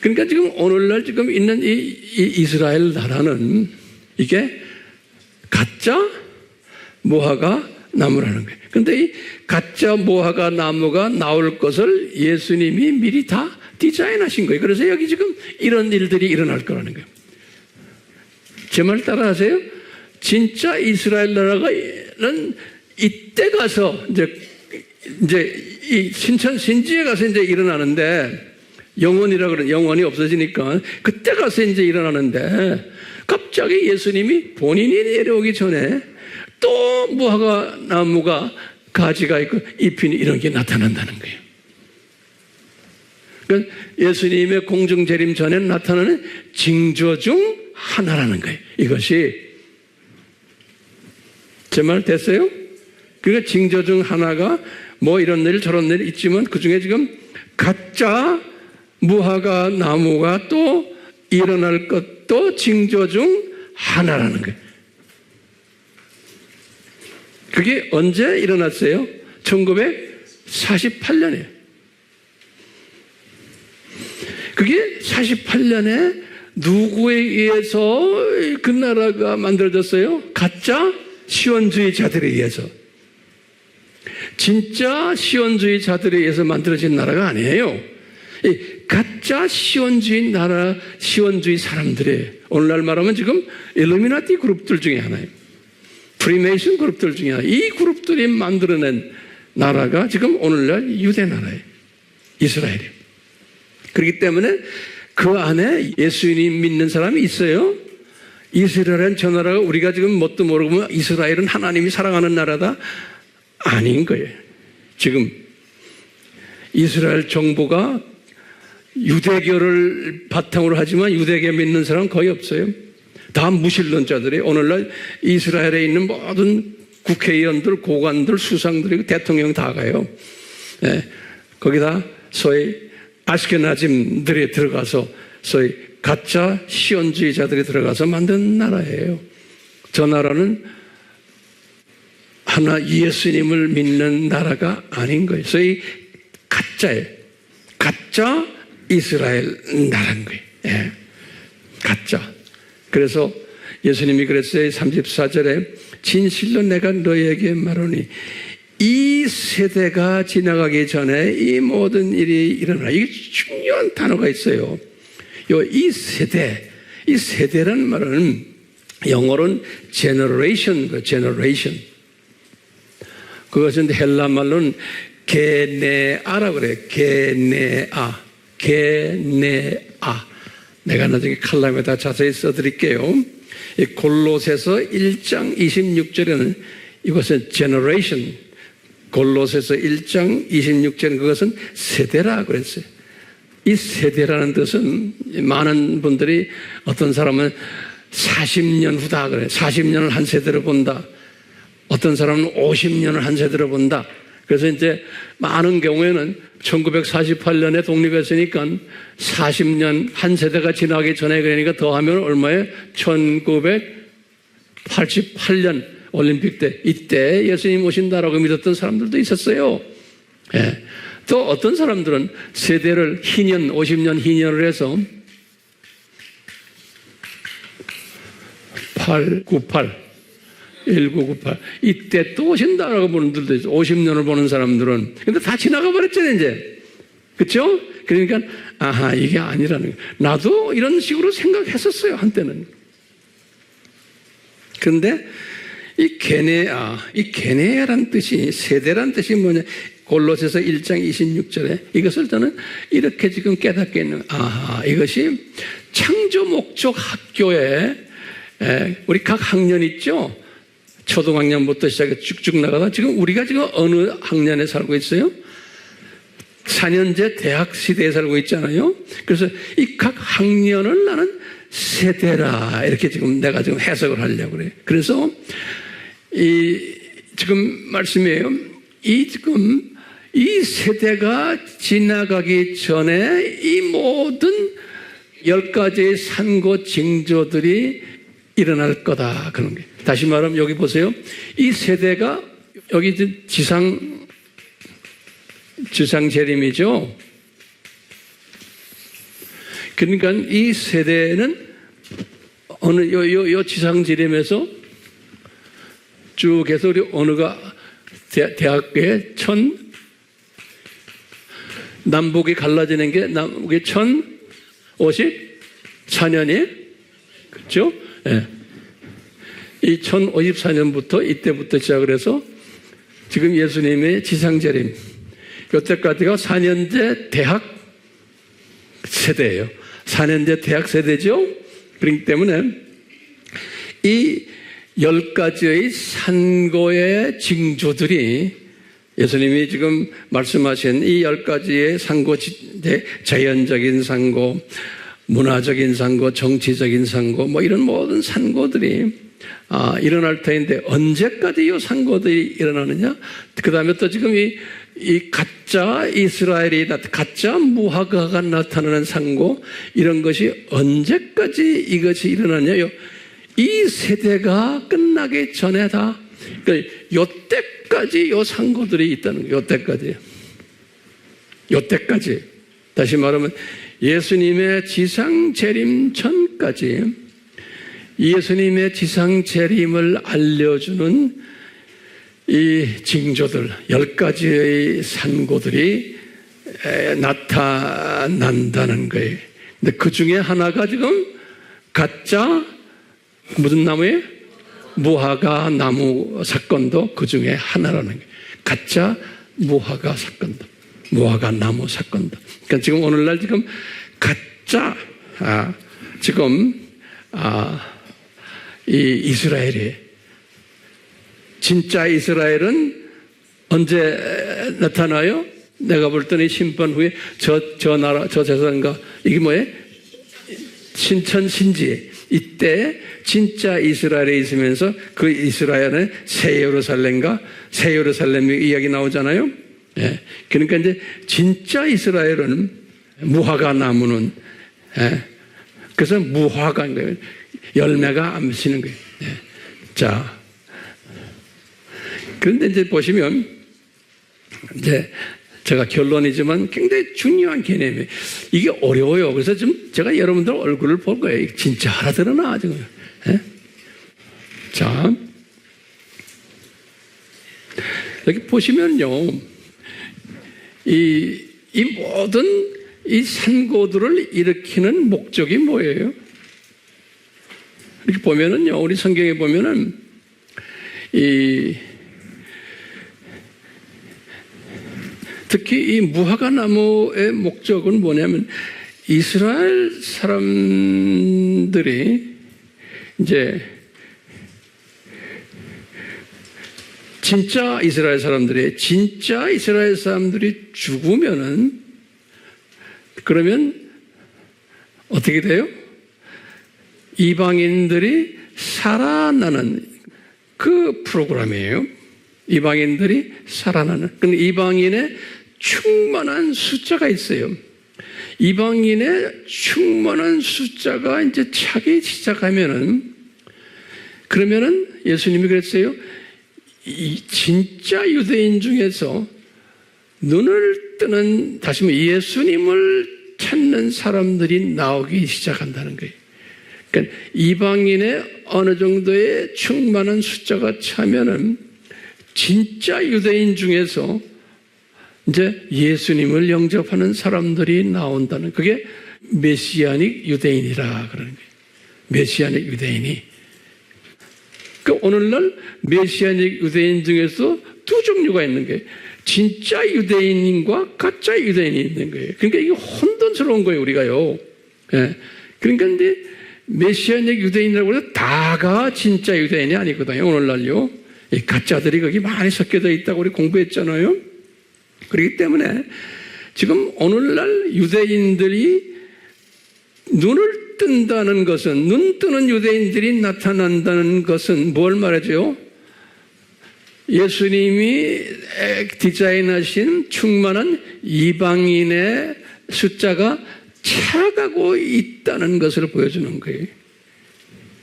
그러니까 지금 오늘날 지금 있는 이 이스라엘 나라는 이게 가짜 무화과 나무라는 거예요. 그런데 이 가짜 무화과 나무가 나올 것을 예수님이 미리 다 디자인하신 거예요. 그래서 여기 지금 이런 일들이 일어날 거라는 거예요. 제 말 따라 하세요? 진짜 이스라엘 나라가는 이때 가서 이제 이 신지에 가서 이제 일어나는데, 영원이라 그래, 영원이 없어지니까 그때 가서 이제 일어나는데, 갑자기 예수님이 본인이 내려오기 전에 또 무화과 나무가 가지가 있고 잎이 이런 게 나타난다는 거예요. 그러니까 예수님의 공중 재림 전에 나타나는 징조 중 하나라는 거예요. 이것이, 제 말 됐어요? 그러니까 징조 중 하나가 뭐 이런 일 저런 일 있지만 그 중에 지금 가짜 무화과 나무가 또 일어날 것도 징조 중 하나라는 거예요. 그게 언제 일어났어요? 1948년이에요. 그게 48년에 누구에 의해서 그 나라가 만들어졌어요? 가짜 시원주의자들에 의해서. 진짜 시원주의자들에 의해서 만들어진 나라가 아니에요. 이 가짜 시원주의 나라, 시원주의 사람들의, 오늘날 말하면 지금 일루미나티 그룹들 중에 하나예요. 프리메이션 그룹들 중에 하나. 이 그룹들이 만들어낸 나라가 지금 오늘날 유대 나라예요. 이스라엘이에요. 그렇기 때문에 그 안에 예수님 믿는 사람이 있어요. 이스라엘은 저 나라가 우리가 지금 뭣도 모르고 이스라엘은 하나님이 사랑하는 나라다? 아닌 거예요. 지금 이스라엘 정부가 유대교를 바탕으로 하지만 유대교 믿는 사람은 거의 없어요. 다 무신론자들이. 오늘날 이스라엘에 있는 모든 국회의원들, 고관들, 수상들이 대통령 다 가요. 거기다 소위 아스케나즘들이 들어가서 소위 가짜 시온주의자들이 들어가서 만든 나라예요. 저 나라는 하나 예수님을 믿는 나라가 아닌 거예요. 소위 가짜예요. 가짜 이스라엘 나라인 거예요. 예. 가짜. 그래서 예수님이 그랬어요. 34절에 진실로 내가 너에게 말하니 이 세대가 지나가기 전에 이 모든 일이 일어나. 이게 중요한 단어가 있어요. 이 세대란 말은 영어로는 generation. 그것은 헬라 말로는 게네아라고 그래요. 게네아. 내가 나중에 칼럼에다 자세히 써드릴게요. 골로새서 1장 26절에는 이것은 generation. 골로새서 1장 26절은 그것은 세대라고 그랬어요. 이 세대라는 뜻은 많은 분들이 어떤 사람은 40년 후다 그래요. 40년을 한 세대로 본다. 어떤 사람은 50년을 한 세대로 본다. 그래서 이제 많은 경우에는 1948년에 독립했으니까 40년 한 세대가 지나기 전에 그러니까 더하면 얼마예요? 1988년 올림픽 때 이때 예수님 오신다라고 믿었던 사람들도 있었어요. 예. 또 어떤 사람들은 세대를 희년 50년 희년을 해서 1998 이때 또 오신다라고 보는 분들도 있어요. 50년을 보는 사람들은. 근데 다 지나가 버렸잖아요 이제. 그렇죠? 그러니까 아하 이게 아니라는 거예요. 나도 이런 식으로 생각했었어요 한때는. 그런데 이 게네아란 뜻이 세대란 뜻이 뭐냐? 골로새서 1장 26절에 이것을 저는 이렇게 지금 깨닫게 있는 이것이 창조 목적 학교에 우리 각 학년 있죠? 초등학년부터 시작해 쭉쭉 나가다 지금 우리가 지금 어느 학년에 살고 있어요? 4년제 대학 시대에 살고 있잖아요. 그래서 이 각 학년을 나는 세대라 이렇게 지금 내가 지금 해석을 하려고 그래요. 그래서 지금 말씀이에요. 이 세대가 지나가기 전에 이 모든 10가지의 산고 징조들이 일어날 거다. 그런 게. 다시 말하면 여기 보세요. 이 세대가 여기 지상 재림이죠. 그러니까 이 세대는 어느 요 지상 재림에서 쭉 해서 우리 어느가 대학교에 남북이 갈라지는 게 남북이 1054년이 그렇죠? 예. 이 1054년부터 이때부터 시작을 해서 지금 예수님의 지상재림 이때까지가 4년제 대학 세대예요. 4년제 대학 세대죠. 그렇기 때문에 이 10가지의 산고의 징조들이 예수님이 지금 말씀하신 이 10가지의 산고, 자연적인 산고, 문화적인 산고, 정치적인 산고, 뭐 이런 모든 산고들이 일어날 터인데 언제까지 이 산고들이 일어나느냐? 그 다음에 또 지금 이 가짜 이스라엘이 가짜 무화과가 나타나는 산고 이런 것이 언제까지 이것이 일어나냐요? 이 세대가 끝나기 전에 다 그러니까 요때까지 요 산고들이 있다는 거예요. 요때까지 다시 말하면 예수님의 지상 재림 전까지 예수님의 지상 재림을 알려주는 이 징조들 10가지의 산고들이 나타난다는 거예요. 근데 그 중에 하나가 지금 가짜 무슨 나무예요? 무화과 나무 사건도 그 중에 하나라는 거예요. 가짜 무화과 사건도, 무화과 나무 사건도. 그러니까 지금 오늘날 지금 가짜, 이 이스라엘이 진짜 이스라엘은 언제 나타나요? 내가 볼 때는 심판 후에 저 나라, 저 재산가, 이게 뭐예요? 신천신지. 이때 진짜 이스라엘에 있으면서 그 이스라엘은 새 예루살렘이 이야기 나오잖아요. 예. 그러니까 이제 진짜 이스라엘은 무화과 나무는 그래서 무화과인 거예요. 열매가 안 맺히는 거예요. 자, 그런데 이제 보시면, 이제 제가 결론이지만 굉장히 중요한 개념이에요. 이게 어려워요. 그래서 좀 제가 여러분들 얼굴을 볼 거예요. 진짜 알아들으나, 지금. 예? 자, 여기 보시면요. 이 모든 이 산고들을 일으키는 목적이 뭐예요? 이렇게 보면은요, 우리 성경에 보면은 특히 이 무화과 나무의 목적은 뭐냐면 이스라엘 사람들이 이제 진짜 이스라엘 사람들이 죽으면은 그러면 어떻게 돼요? 이방인들이 살아나는 그 프로그램이에요. 이방인들이 살아나는. 근데 이방인의 충만한 숫자가 있어요. 이방인의 충만한 숫자가 이제 차기 시작하면은, 그러면은 예수님이 그랬어요. 이 진짜 유대인 중에서 눈을 뜨는, 다시 말해 예수님을 찾는 사람들이 나오기 시작한다는 거예요. 그러니까 이방인의 어느 정도의 충만한 숫자가 차면은 진짜 유대인 중에서 이제 예수님을 영접하는 사람들이 나온다는, 그게 메시아닉 유대인이라 그러는 거예요. 메시아닉 유대인이. 그러니까 오늘날 메시아닉 유대인 중에서 두 종류가 있는 거예요. 진짜 유대인과 가짜 유대인이 있는 거예요. 그러니까 이게 혼돈스러운 거예요, 우리가요. 예. 그러니까 근데 메시아닉 유대인이라고 해서 다가 진짜 유대인이 아니거든요, 오늘날요. 이 가짜들이 거기 많이 섞여져 있다고 우리 공부했잖아요. 그렇기 때문에 지금 오늘날 유대인들이 눈을 뜬다는 것은, 눈 뜨는 유대인들이 나타난다는 것은 뭘 말하죠? 예수님이 디자인하신 충만한 이방인의 숫자가 차가고 있다는 것을 보여주는 거예요.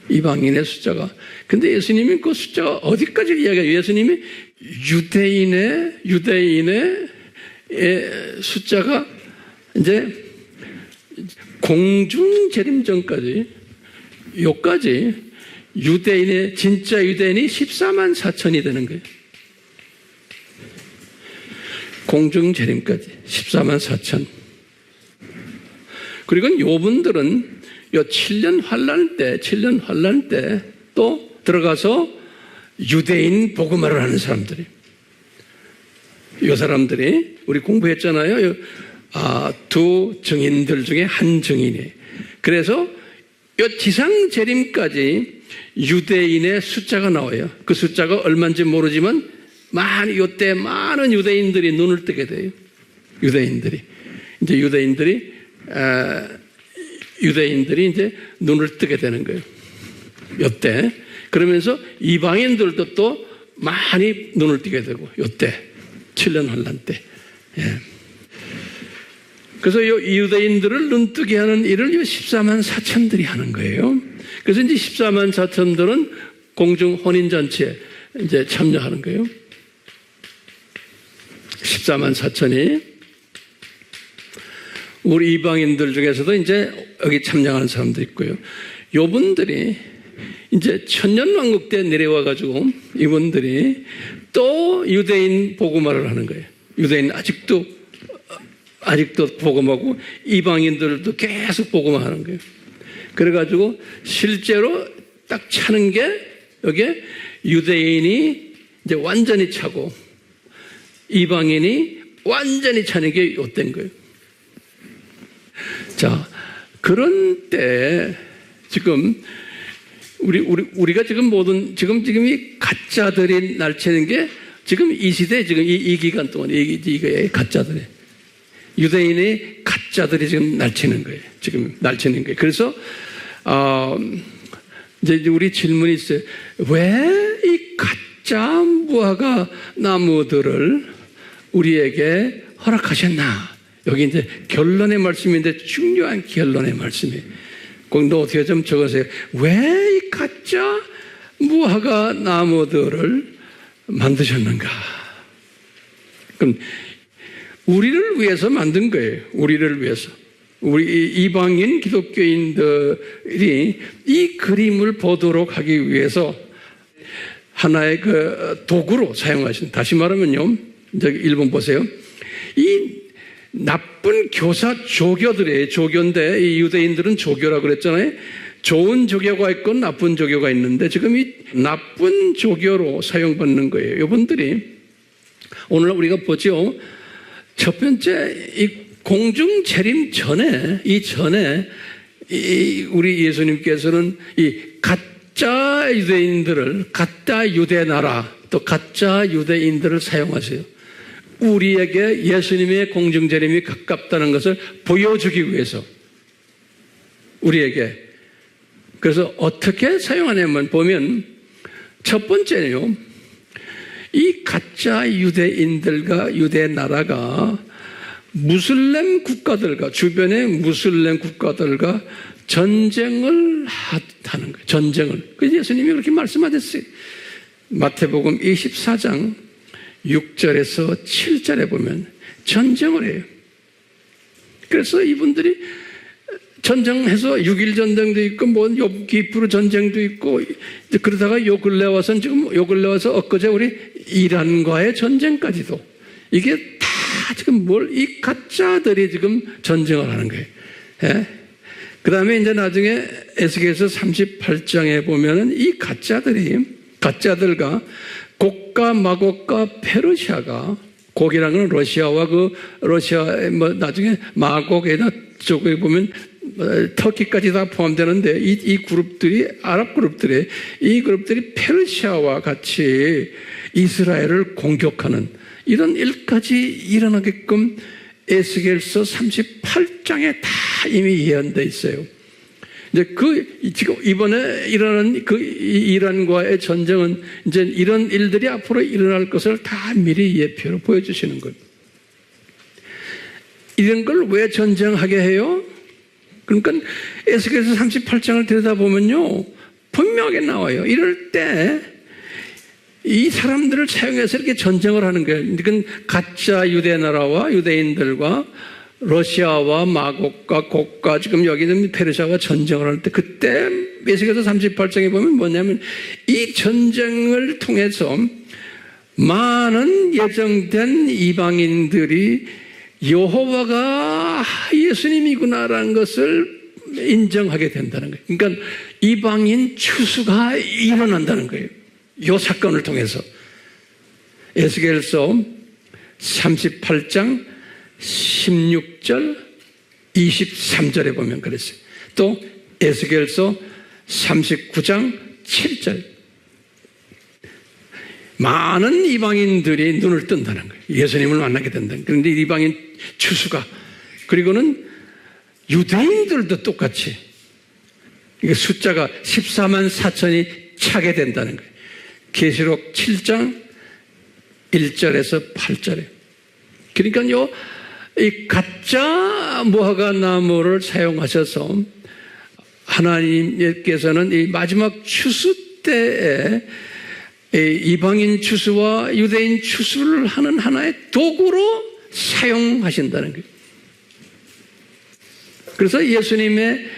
이방인의 숫자가. 근데 예수님이 그 숫자가 어디까지 이야기해요? 예수님이 유대인의 숫자가 이제 공중 재림전까지, 요까지 유대인의, 진짜 유대인이 14만 4천이 되는 거예요. 공중 재림까지 14만 4천. 그리고 요분들은 요 7년 환란 때 또 들어가서 유대인 복음화를 하는 사람들이, 요 사람들이 우리 공부했잖아요. 두 증인들 중에 한 증인이. 그래서 요 지상 재림까지 유대인의 숫자가 나와요. 그 숫자가 얼마인지 모르지만 요때 많은 유대인들이 눈을 뜨게 돼요. 유대인들이 이제 눈을 뜨게 되는 거예요. 요때. 그러면서 이방인들도 또 많이 눈을 뜨게 되고, 요때 7년 환란 때. 예. 그래서 이 유대인들을 눈뜨게 하는 일을 이 14만 4천들이 하는 거예요. 그래서 이제 14만 4천들은 공중 혼인잔치에 이제 참여하는 거예요. 14만 4천이 우리 이방인들 중에서도 이제 여기 참여하는 사람도 있고요. 요분들이 이제 천년왕국 때 내려와가지고 이분들이 또 유대인 복음화를 하는 거예요. 유대인 아직도 복음하고 이방인들도 계속 복음하는 거예요. 그래가지고 실제로 딱 차는 게 여기에 유대인이 이제 완전히 차고 이방인이 완전히 차는 게 요때인 거예요. 자, 그런 때 지금 우리가 지금 지금 이 가짜들이 날치는 게 지금 이 시대, 지금 이 기간 동안 이게 가짜들이, 유대인의 가짜들이 지금 날치는 거예요. 지금 날치는 거예요. 그래서 이제 우리 질문이 있어요. 왜 이 가짜 무화과 나무들을 우리에게 허락하셨나? 여기 이제 결론의 말씀인데 중요한 결론의 말씀이에요. 너 어떻게 좀 적으세요. 왜 이 가짜 무화과 나무들을 만드셨는가? 그럼 우리를 위해서 만든 거예요. 우리를 위해서. 우리 이방인 기독교인들이 이 그림을 보도록 하기 위해서 하나의 그 도구로 사용하신, 다시 말하면요, 저기 1번 보세요. 이 나쁜 교사 조교들의 조교인데, 이 유대인들은 조교라고 그랬잖아요. 좋은 조교가 있고 나쁜 조교가 있는데 지금 이 나쁜 조교로 사용받는 거예요. 이분들이 오늘 우리가 보죠. 첫 번째, 이 공중 재림 전에, 우리 예수님께서는 이 가짜 유대인들을, 가짜 유대 나라, 또 가짜 유대인들을 사용하세요. 우리에게 예수님의 공중 재림이 가깝다는 것을 보여주기 위해서 우리에게. 그래서 어떻게 사용하냐면 보면 첫 번째는요, 이 가짜 유대인들과 유대 나라가 무슬림 국가들과, 주변의 무슬림 국가들과 전쟁을 하는 거예요. 전쟁을. 그래서 예수님이 그렇게 말씀하셨어요. 마태복음 24장 6절에서 7절에 보면 전쟁을 해요. 그래서 이분들이 전쟁해서 6.1 전쟁도 있고, 뭐, 욥기프로 전쟁도 있고, 그러다가 요 근래 와서 엊그제 우리 이란과의 전쟁까지도. 이게 다 지금 이 가짜들이 지금 전쟁을 하는 거예요. 예? 그 다음에 이제 나중에 에스겔서 38장에 보면은 이 가짜들과 곡과 마곡과 페르시아가, 곡이라는 건 러시아와 러시아의 나중에 마곡에다 쪽에 보면 터키까지 다 포함되는데 이 그룹들이, 아랍 그룹들이, 이 그룹들이 페르시아와 같이 이스라엘을 공격하는 이런 일까지 일어나게끔 에스겔서 38장에 다 이미 예언되어 있어요. 이제 지금 이번에 일어나는 이란과의 전쟁은 이제 이런 일들이 앞으로 일어날 것을 다 미리 예표로 보여주시는 거예요. 이런 걸 왜 전쟁하게 해요? 그러니까 에스겔서 38장을 들여다보면요, 분명하게 나와요. 이럴 때 이 사람들을 사용해서 이렇게 전쟁을 하는 거예요. 그러니까 가짜 유대 나라와 유대인들과 러시아와 마곡과 곡과 지금 여기는 페르시아와 전쟁을 할 때, 그때 에스겔서 38장에 보면 뭐냐면 이 전쟁을 통해서 많은 예정된 이방인들이 여호와가 예수님이구나라는 것을 인정하게 된다는 거예요. 그러니까 이방인 추수가 일어난다는 거예요. 이 사건을 통해서. 에스겔서 38장 16절 23절에 보면 그랬어요. 또 에스겔서 39장 7절. 많은 이방인들이 눈을 뜬다는 거예요. 예수님을 만나게 된다는 거예요. 그런데 이방인 추수가, 그리고는 유대인들도 똑같이 이게 숫자가 14만 4천이 차게 된다는 거예요. 계시록 7장 1절에서 8절에. 그러니까요, 이 가짜 무화과 나무를 사용하셔서 하나님께서는 이 마지막 추수 때에 이방인 추수와 유대인 추수를 하는 하나의 도구로 사용하신다는 거예요. 그래서 예수님의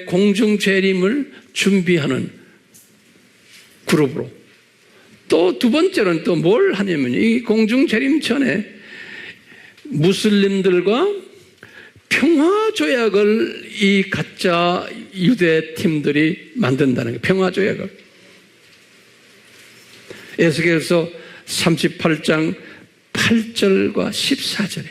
공중 재림을 준비하는 그룹으로. 또 두 번째로는 또 뭘 하냐면 이 공중 재림 전에 무슬림들과 평화 조약을 이 가짜 유대 팀들이 만든다는 거예요. 평화 조약을. 에스겔서 38장 8절과 14절에,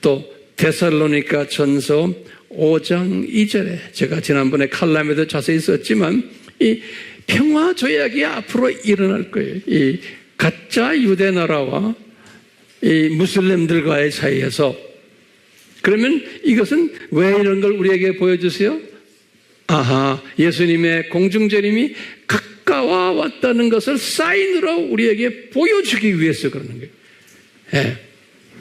또 데살로니가 전서 5장 2절에, 제가 지난번에 칼럼에도 자세히 썼지만 이 평화 조약이 앞으로 일어날 거예요. 이 가짜 유대 나라와 이 무슬림들과의 사이에서. 그러면 이것은 왜 이런 걸 우리에게 보여주세요? 아하, 예수님의 공중재림이 가까워 왔다는 것을 사인으로 우리에게 보여주기 위해서 그러는 거예요. 예.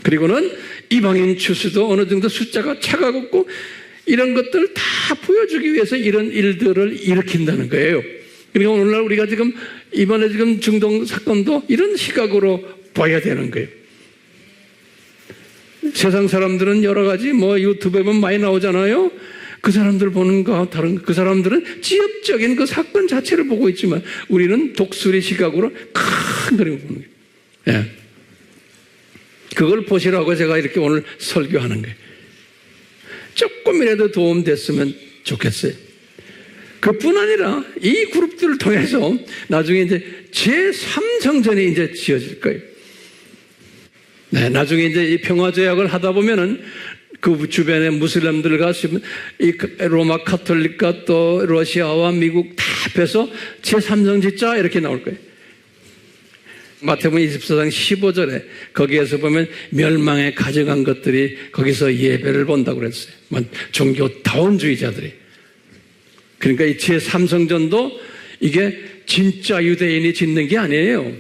그리고는 이방인 추수도 어느 정도 숫자가 차가웠고 이런 것들을 다 보여주기 위해서 이런 일들을 일으킨다는 거예요. 그러니까 오늘날 우리가 지금 이번에 지금 중동 사건도 이런 시각으로 봐야 되는 거예요. 세상 사람들은 여러 가지 뭐 유튜브에 보면 많이 나오잖아요. 그 사람들 보는 거와 다른, 그 사람들은 지역적인 그 사건 자체를 보고 있지만 우리는 독수리 시각으로 큰 그림을 보는 거예요. 예. 그걸 보시라고 제가 이렇게 오늘 설교하는 거예요. 조금이라도 도움 됐으면 좋겠어요. 그뿐 아니라 이 그룹들을 통해서 나중에 이제 제3성전이 이제 지어질 거예요. 네, 나중에 이제 이 평화조약을 하다 보면은 그 주변에 무슬림들과 이 로마 카톨릭과 또 러시아와 미국 다 합해서 제3성 짓자 이렇게 나올 거예요. 마태복음 24장 15절에 거기에서 보면 멸망에 가져간 것들이 거기서 예배를 본다고 그랬어요. 종교다원주의자들이. 그러니까 이 제3성전도 이게 진짜 유대인이 짓는 게 아니에요.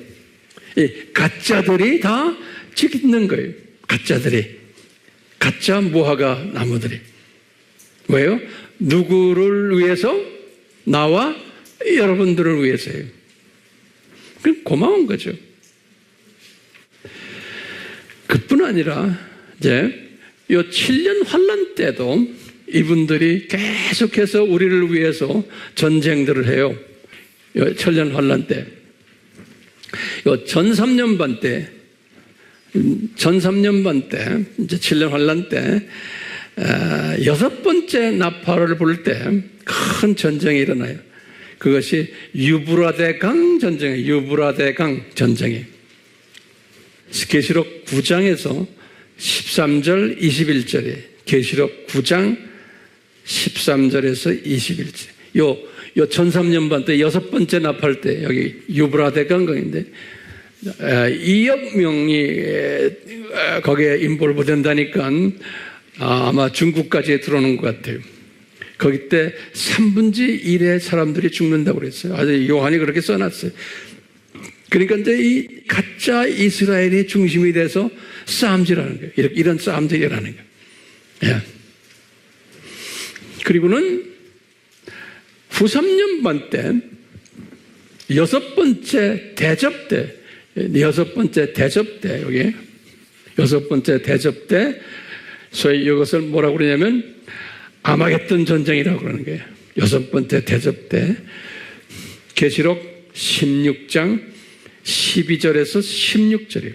이 가짜들이 다 짓는 거예요. 가짜들이. 가짜 무화과 나무들이. 왜요? 누구를 위해서? 나와 여러분들을 위해서예요. 그 고마운 거죠. 그뿐 아니라 이제 이 7년 환란 때도 이분들이 계속해서 우리를 위해서 전쟁들을 해요. 이 7년 환란 때. 이 전 3년반 때, 이제 7년 환란 때, 6번째 나팔을 불 때 큰 전쟁이 일어나요. 그것이 유브라데 강 전쟁이에요. 유브라데 강 전쟁이. 계시록 9장에서 13절 21절에 계시록 9장 13절에서 21절. 요 1003년반 때 6번째 나팔 때 여기 유브라데 강강인데 2억 명이 거기에 인볼브 된다니까 아마 중국까지 들어오는 것 같아요. 거기 때 3분의 1의 사람들이 죽는다고 그랬어요. 아주 요한이 그렇게 써놨어요. 그러니까 이제 이 가짜 이스라엘이 중심이 돼서 싸움질하는 거예요. 이런 싸움질이라는 거예요. 예. 그리고는 후3년반 때 6번째 대접 때, 6번째 대접 때, 여기 6번째 대접 때, 소위 이것을 뭐라고 그러냐면 아마겟돈 전쟁이라고 그러는 거예요. 6번째 대접 때 계시록 16장 12절에서 16절이에요.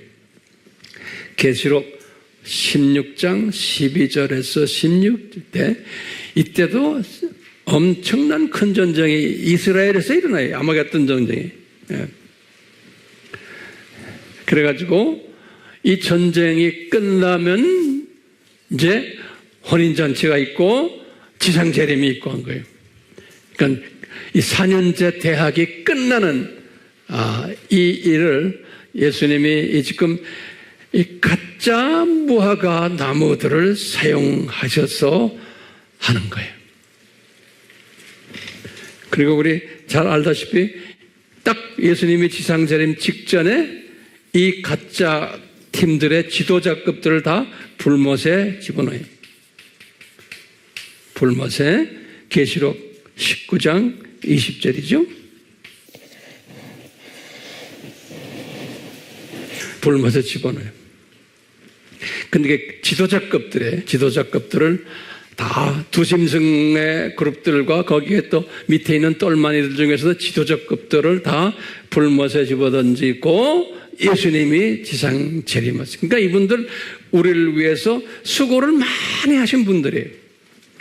계시록 16장 12절에서 16절 때 이때도 엄청난 큰 전쟁이 이스라엘에서 일어나요. 아마겟돈 전쟁이. 예. 그래가지고 이 전쟁이 끝나면 이제 혼인잔치가 있고 지상재림이 있고 한 거예요. 그러니까 이 4년제 대학이 끝나는 이 일을 예수님이 지금 이 가짜 무화과 나무들을 사용하셔서 하는 거예요. 그리고 우리 잘 알다시피 딱 예수님이 지상재림 직전에 이 가짜 팀들의 지도자급들을 다 불못에 집어넣어요. 불못에 계시록 19장 20절이죠. 불못에 집어넣어요. 근데 지도자급들을 다 두심승의 그룹들과 거기에 또 밑에 있는 똘마니들 중에서도 지도자급들을 다 불못에 집어던지고 예수님이 지상 재림하셨어요. 그러니까 이분들 우리를 위해서 수고를 많이 하신 분들이에요.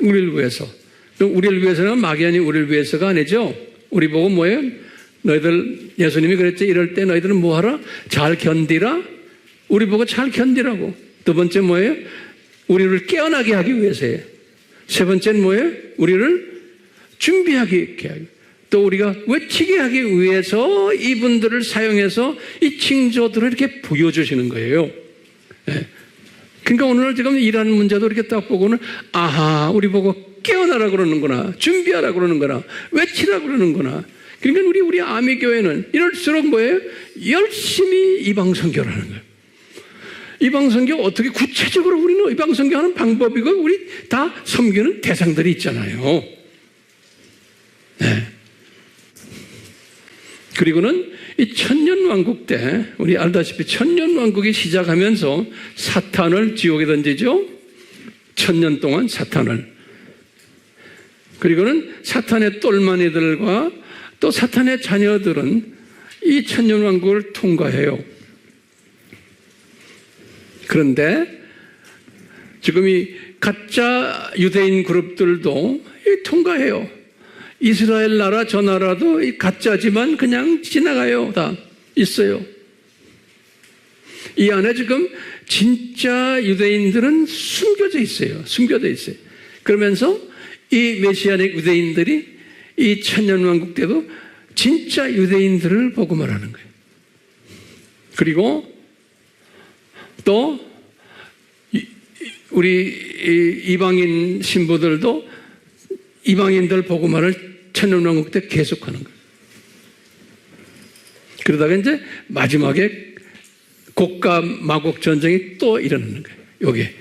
우리를 위해서. 우리를 위해서는 막연히 우리를 위해서가 아니죠. 우리 보고 뭐예요? 너희들, 예수님이 그랬죠. 이럴 때 너희들은 뭐하라? 잘 견디라. 우리 보고 잘 견디라고. 두 번째 뭐예요? 우리를 깨어나게 하기 위해서예요. 세 번째는 뭐예요? 우리를 준비하게 하기. 또 우리가 외치게 하기 위해서 이분들을 사용해서 이 징조들을 이렇게 보여주시는 거예요. 네. 그러니까 오늘 지금 일하는 문제도 이렇게 딱 보고는 아하, 우리 보고 깨어나라 그러는구나, 준비하라 그러는구나, 외치라 그러는구나. 그러니까 우리 아미교회는 이럴수록 뭐예요? 열심히 이방선교를 하는 거예요. 이방선교 어떻게 구체적으로 우리는 이방선교하는 방법이고 우리 다 섬기는 대상들이 있잖아요. 네. 그리고는 이 천년왕국 때 우리 알다시피 천년왕국이 시작하면서 사탄을 지옥에 던지죠. 1000년 동안 사탄을. 그리고는 사탄의 똘마니들과 또 사탄의 자녀들은 이 천년왕국을 통과해요. 그런데 지금 이 가짜 유대인 그룹들도 통과해요. 이스라엘 나라 저 나라도 가짜지만 그냥 지나가요. 다 있어요. 이 안에 지금 진짜 유대인들은 숨겨져 있어요. 숨겨져 있어요. 그러면서 이 메시아닉 유대인들이 이 천년왕국 때도 진짜 유대인들을 복음하라는 거예요. 그리고 또 우리 이방인 신부들도 이방인들 복음화를 천년왕국 때 계속하는 거예요. 그러다가 이제 마지막에 곡과 마곡 전쟁이 또 일어나는 거예요. 요게.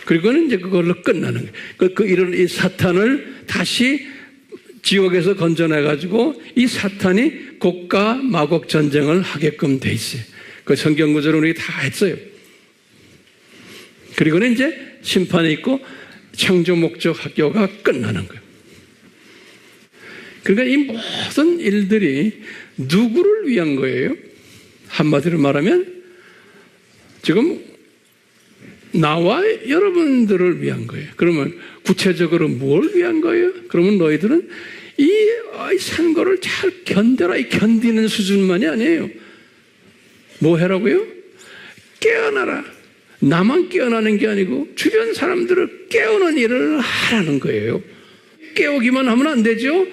그리고는 이제 그걸로 끝나는 거예요. 이런 이 사탄을 다시 지옥에서 건져내가지고 이 사탄이 곡과 마곡 전쟁을 하게끔 돼 있어요. 그 성경 구절은 우리 다 했어요. 그리고는 이제 심판이 있고 창조 목적 학교가 끝나는 거예요. 그러니까 이 모든 일들이 누구를 위한 거예요? 한마디로 말하면 지금 나와 여러분들을 위한 거예요. 그러면 구체적으로 뭘 위한 거예요? 그러면 너희들은 이 산고를 잘 견뎌라. 이 견디는 수준만이 아니에요. 뭐 해라고요? 깨어나라. 나만 깨어나는 게 아니고 주변 사람들을 깨우는 일을 하라는 거예요. 깨우기만 하면 안 되죠.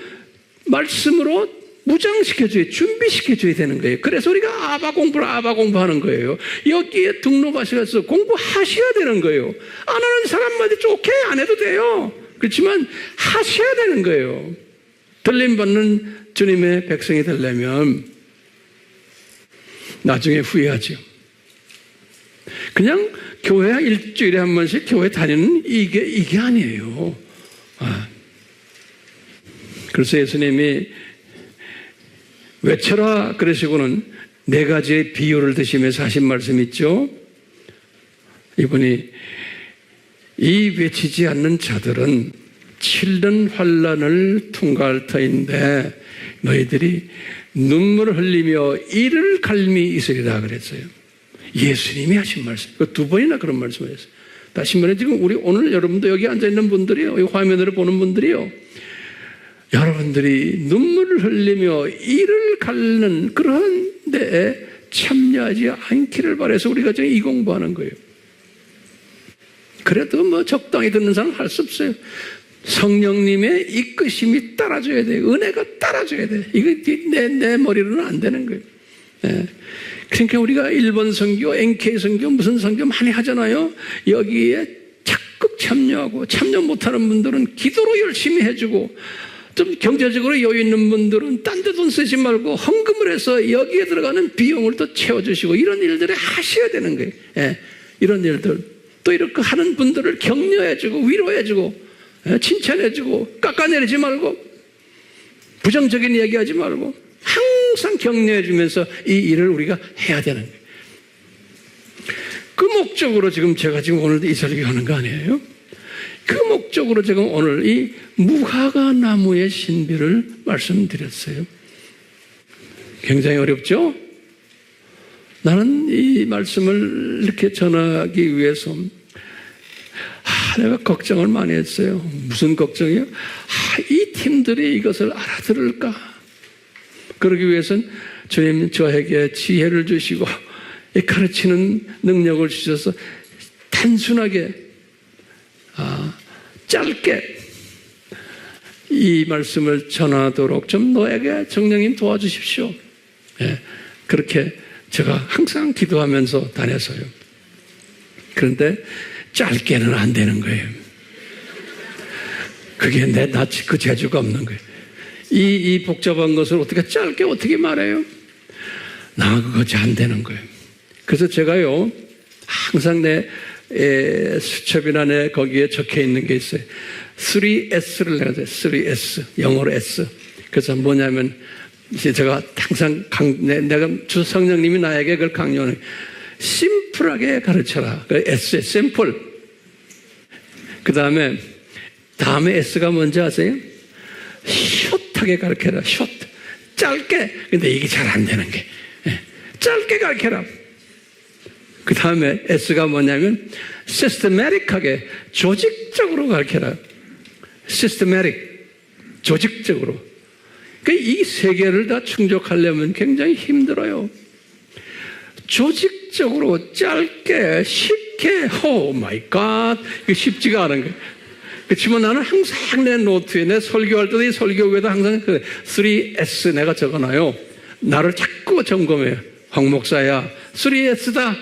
말씀으로 무장시켜줘야, 준비시켜줘야 되는 거예요. 그래서 우리가 아바 공부하는 거예요. 여기에 등록하셔서 공부하셔야 되는 거예요. 안 하는 사람마다 오케이, 안 해도 돼요. 그렇지만 하셔야 되는 거예요. 들림받는 주님의 백성이 되려면 나중에 후회하죠. 그냥 교회 일주일에 한 번씩 교회 다니는 이게 아니에요. 그래서 예수님이 외쳐라 그러시고는 4가지의 비유를 드시면서 하신 말씀 있죠. 이분이 이 외치지 않는 자들은 7년 환난을 통과할 터인데 너희들이 눈물을 흘리며 이를 갈미 있으리라 그랬어요. 예수님이 하신 말씀. 2번이나 그런 말씀을 했어요. 다시 말해 지금 우리 오늘 여러분도 여기 앉아있는 분들이요, 이 화면으로 보는 분들이요, 여러분들이 눈물을 흘리며 이를 갈는 그런 데에 참여하지 않기를 바라서 우리가 지금 이 공부하는 거예요. 그래도 뭐 적당히 듣는 사람 할 수 없어요. 성령님의 이끄심이 따라줘야 돼요. 은혜가 따라줘야 돼요. 이거 내 머리로는 안 되는 거예요. 네. 그러니까 우리가 일본 선교, NK 선교, 무슨 선교 많이 하잖아요. 여기에 적극 참여하고, 참여 못하는 분들은 기도로 열심히 해주고, 좀 경제적으로 여유 있는 분들은 딴 데 돈 쓰지 말고 헌금을 해서 여기에 들어가는 비용을 또 채워주시고, 이런 일들을 하셔야 되는 거예요. 예, 이런 일들. 또 이렇게 하는 분들을 격려해주고, 위로해주고, 칭찬해주고, 깎아내리지 말고, 부정적인 얘기하지 말고, 항상 격려해주면서 이 일을 우리가 해야 되는 거예요. 그 목적으로 지금 제가 지금 오늘 이 설교 하는 거 아니에요? 그 목적으로 지금 오늘 이 무화과 나무의 신비를 말씀드렸어요. 굉장히 어렵죠? 나는 이 말씀을 이렇게 전하기 위해서 내가 걱정을 많이 했어요. 무슨 걱정이요? 이 팀들이 이것을 알아들을까? 그러기 위해서는 주님 저에게 지혜를 주시고 가르치는 능력을 주셔서 단순하게 짧게 이 말씀을 전하도록 좀 너에게 성령님 도와주십시오. 예, 그렇게 제가 항상 기도하면서 다녔어요. 그런데 짧게는 안 되는 거예요. 그게 나 그 재주가 없는 거예요. 이 복잡한 것을 어떻게 짧게 어떻게 말해요? 나 그것이 안 되는 거예요. 그래서 제가요, 항상 내 수첩이나 내 거기에 적혀 있는 게 있어요. 3S를 내가 3S, 영어로 S. 그래서 뭐냐면 이제 제가 항상 내가 주 성령님이 나에게 그걸 강요하는 심플하게 가르쳐라. S, 심플. 그 다음에 S가 뭔지 아세요? 숏하게 가르쳐라. 숏. 짧게. 근데 이게 잘 안 되는 게. 짧게 가르쳐라. 그 다음에 S가 뭐냐면 systematic하게, 조직적으로 가르쳐라. systematic. 조직적으로. 이 세 개를 다 충족하려면 굉장히 힘들어요. 조직적으로, 짧게, 쉽게, 오 마이 갓. 이게 쉽지가 않은 거예요. 그렇지만 나는 항상 내 노트에, 내 설교할 때도 이 설교에다 항상 3S 내가 적어놔요. 나를 자꾸 점검해요. 황 목사야, 3S다.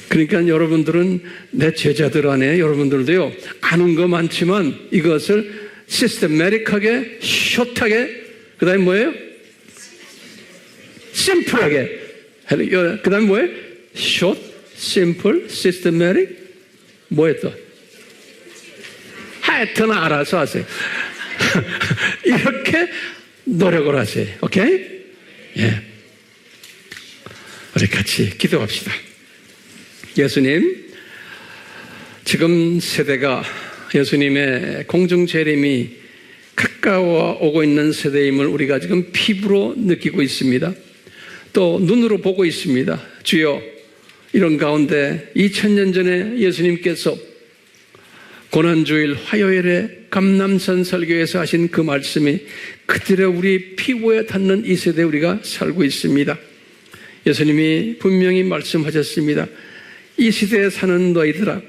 그러니까 여러분들은 내 제자들 안에 여러분들도요, 아는 거 많지만 이것을 시스템매틱하게, 숏하게, 그 다음에 뭐예요? 심플하게. 그 다음에 뭐예요? 숏, 심플, 시스템매틱, 뭐예요 또? 하여튼 알아서 하세요. 이렇게 노력을 하세요. 오케이? 예. 우리 같이 기도합시다. 예수님, 지금 세대가 예수님의 공중 재림이 가까워 오고 있는 세대임을 우리가 지금 피부로 느끼고 있습니다. 또 눈으로 보고 있습니다. 주여, 이런 가운데 2000년 전에 예수님께서 고난주일 화요일에 감람산 설교에서 하신 그 말씀이 그대로 우리 피부에 닿는 이 세대에 우리가 살고 있습니다. 예수님이 분명히 말씀하셨습니다. 이 시대에 사는 너희들아,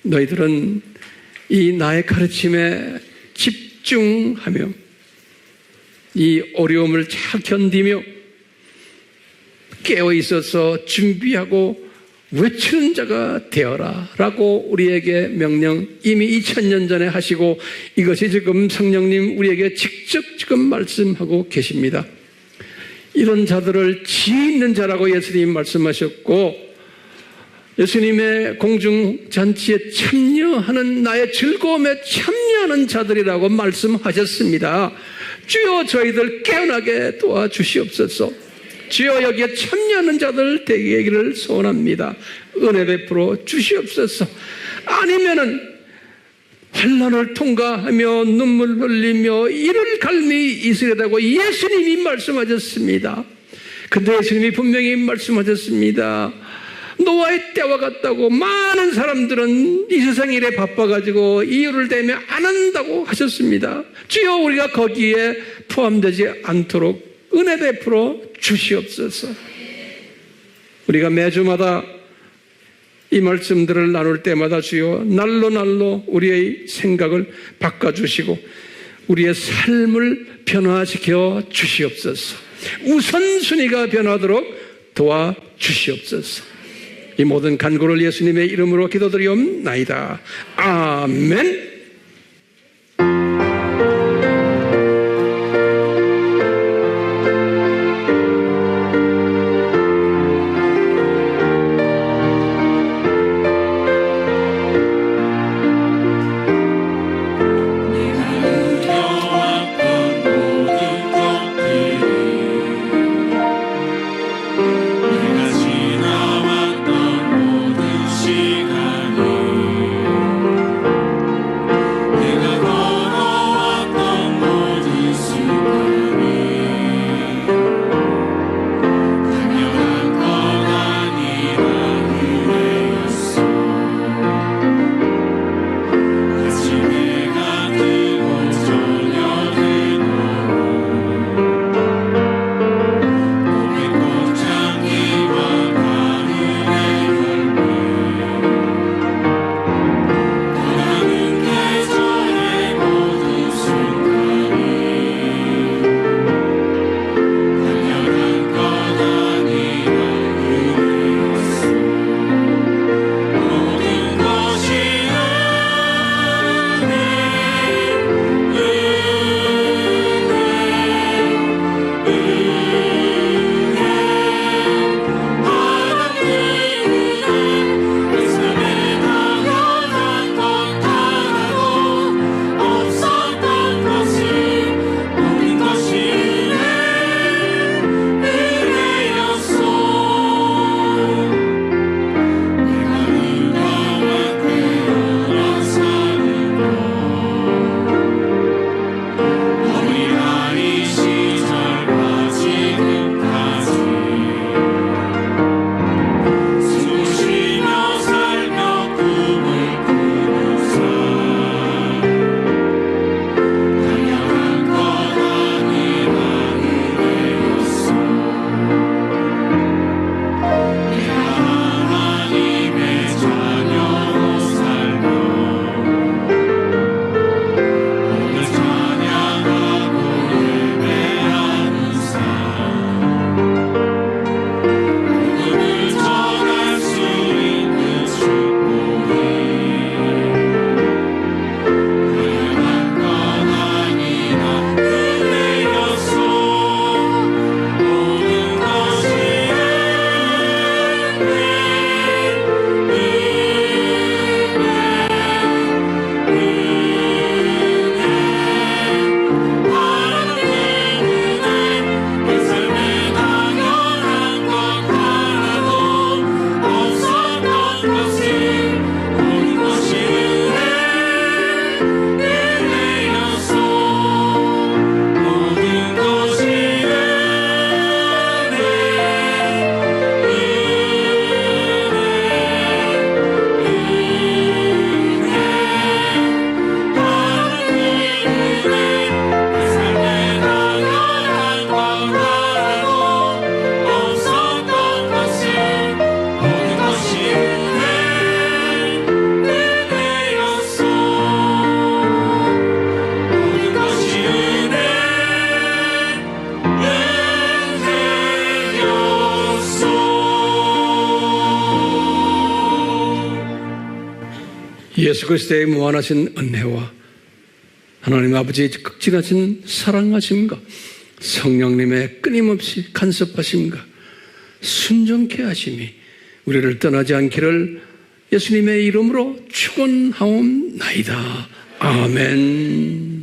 너희들은 이 나의 가르침에 집중하며 이 어려움을 잘 견디며 깨어 있어서 준비하고 외치는 자가 되어라 라고 우리에게 명령 이미 2000년 전에 하시고, 이것이 지금 성령님 우리에게 직접 지금 말씀하고 계십니다. 이런 자들을 지혜 있는 자라고 예수님 말씀하셨고, 예수님의 공중잔치에 참여하는, 나의 즐거움에 참여하는 자들이라고 말씀하셨습니다. 주여, 저희들 깨어나게 도와주시옵소서. 주여, 여기에 참여하는 자들 되기를 소원합니다. 은혜 베풀어 주시옵소서. 아니면은 환난을 통과하며 눈물 흘리며 이를 갈미 있으려다고 예수님이 말씀하셨습니다. 근데 예수님이 분명히 말씀하셨습니다. 노아의 때와 같다고 많은 사람들은 이 세상 일에 바빠가지고 이유를 대며 안 한다고 하셨습니다. 주여, 우리가 거기에 포함되지 않도록 은혜 베풀어 주시옵소서. 우리가 매주마다 이 말씀들을 나눌 때마다 주여, 날로 우리의 생각을 바꿔주시고 우리의 삶을 변화시켜 주시옵소서. 우선순위가 변하도록 도와주시옵소서. 이 모든 간구를 예수님의 이름으로 기도드리옵나이다. 아멘. 예수 그리스도의 무한하신 은혜와 하나님 아버지의 극진하신 사랑하심과 성령님의 끊임없이 간섭하심과 순종케 하심이 우리를 떠나지 않기를 예수님의 이름으로 축원하옵나이다. 아멘.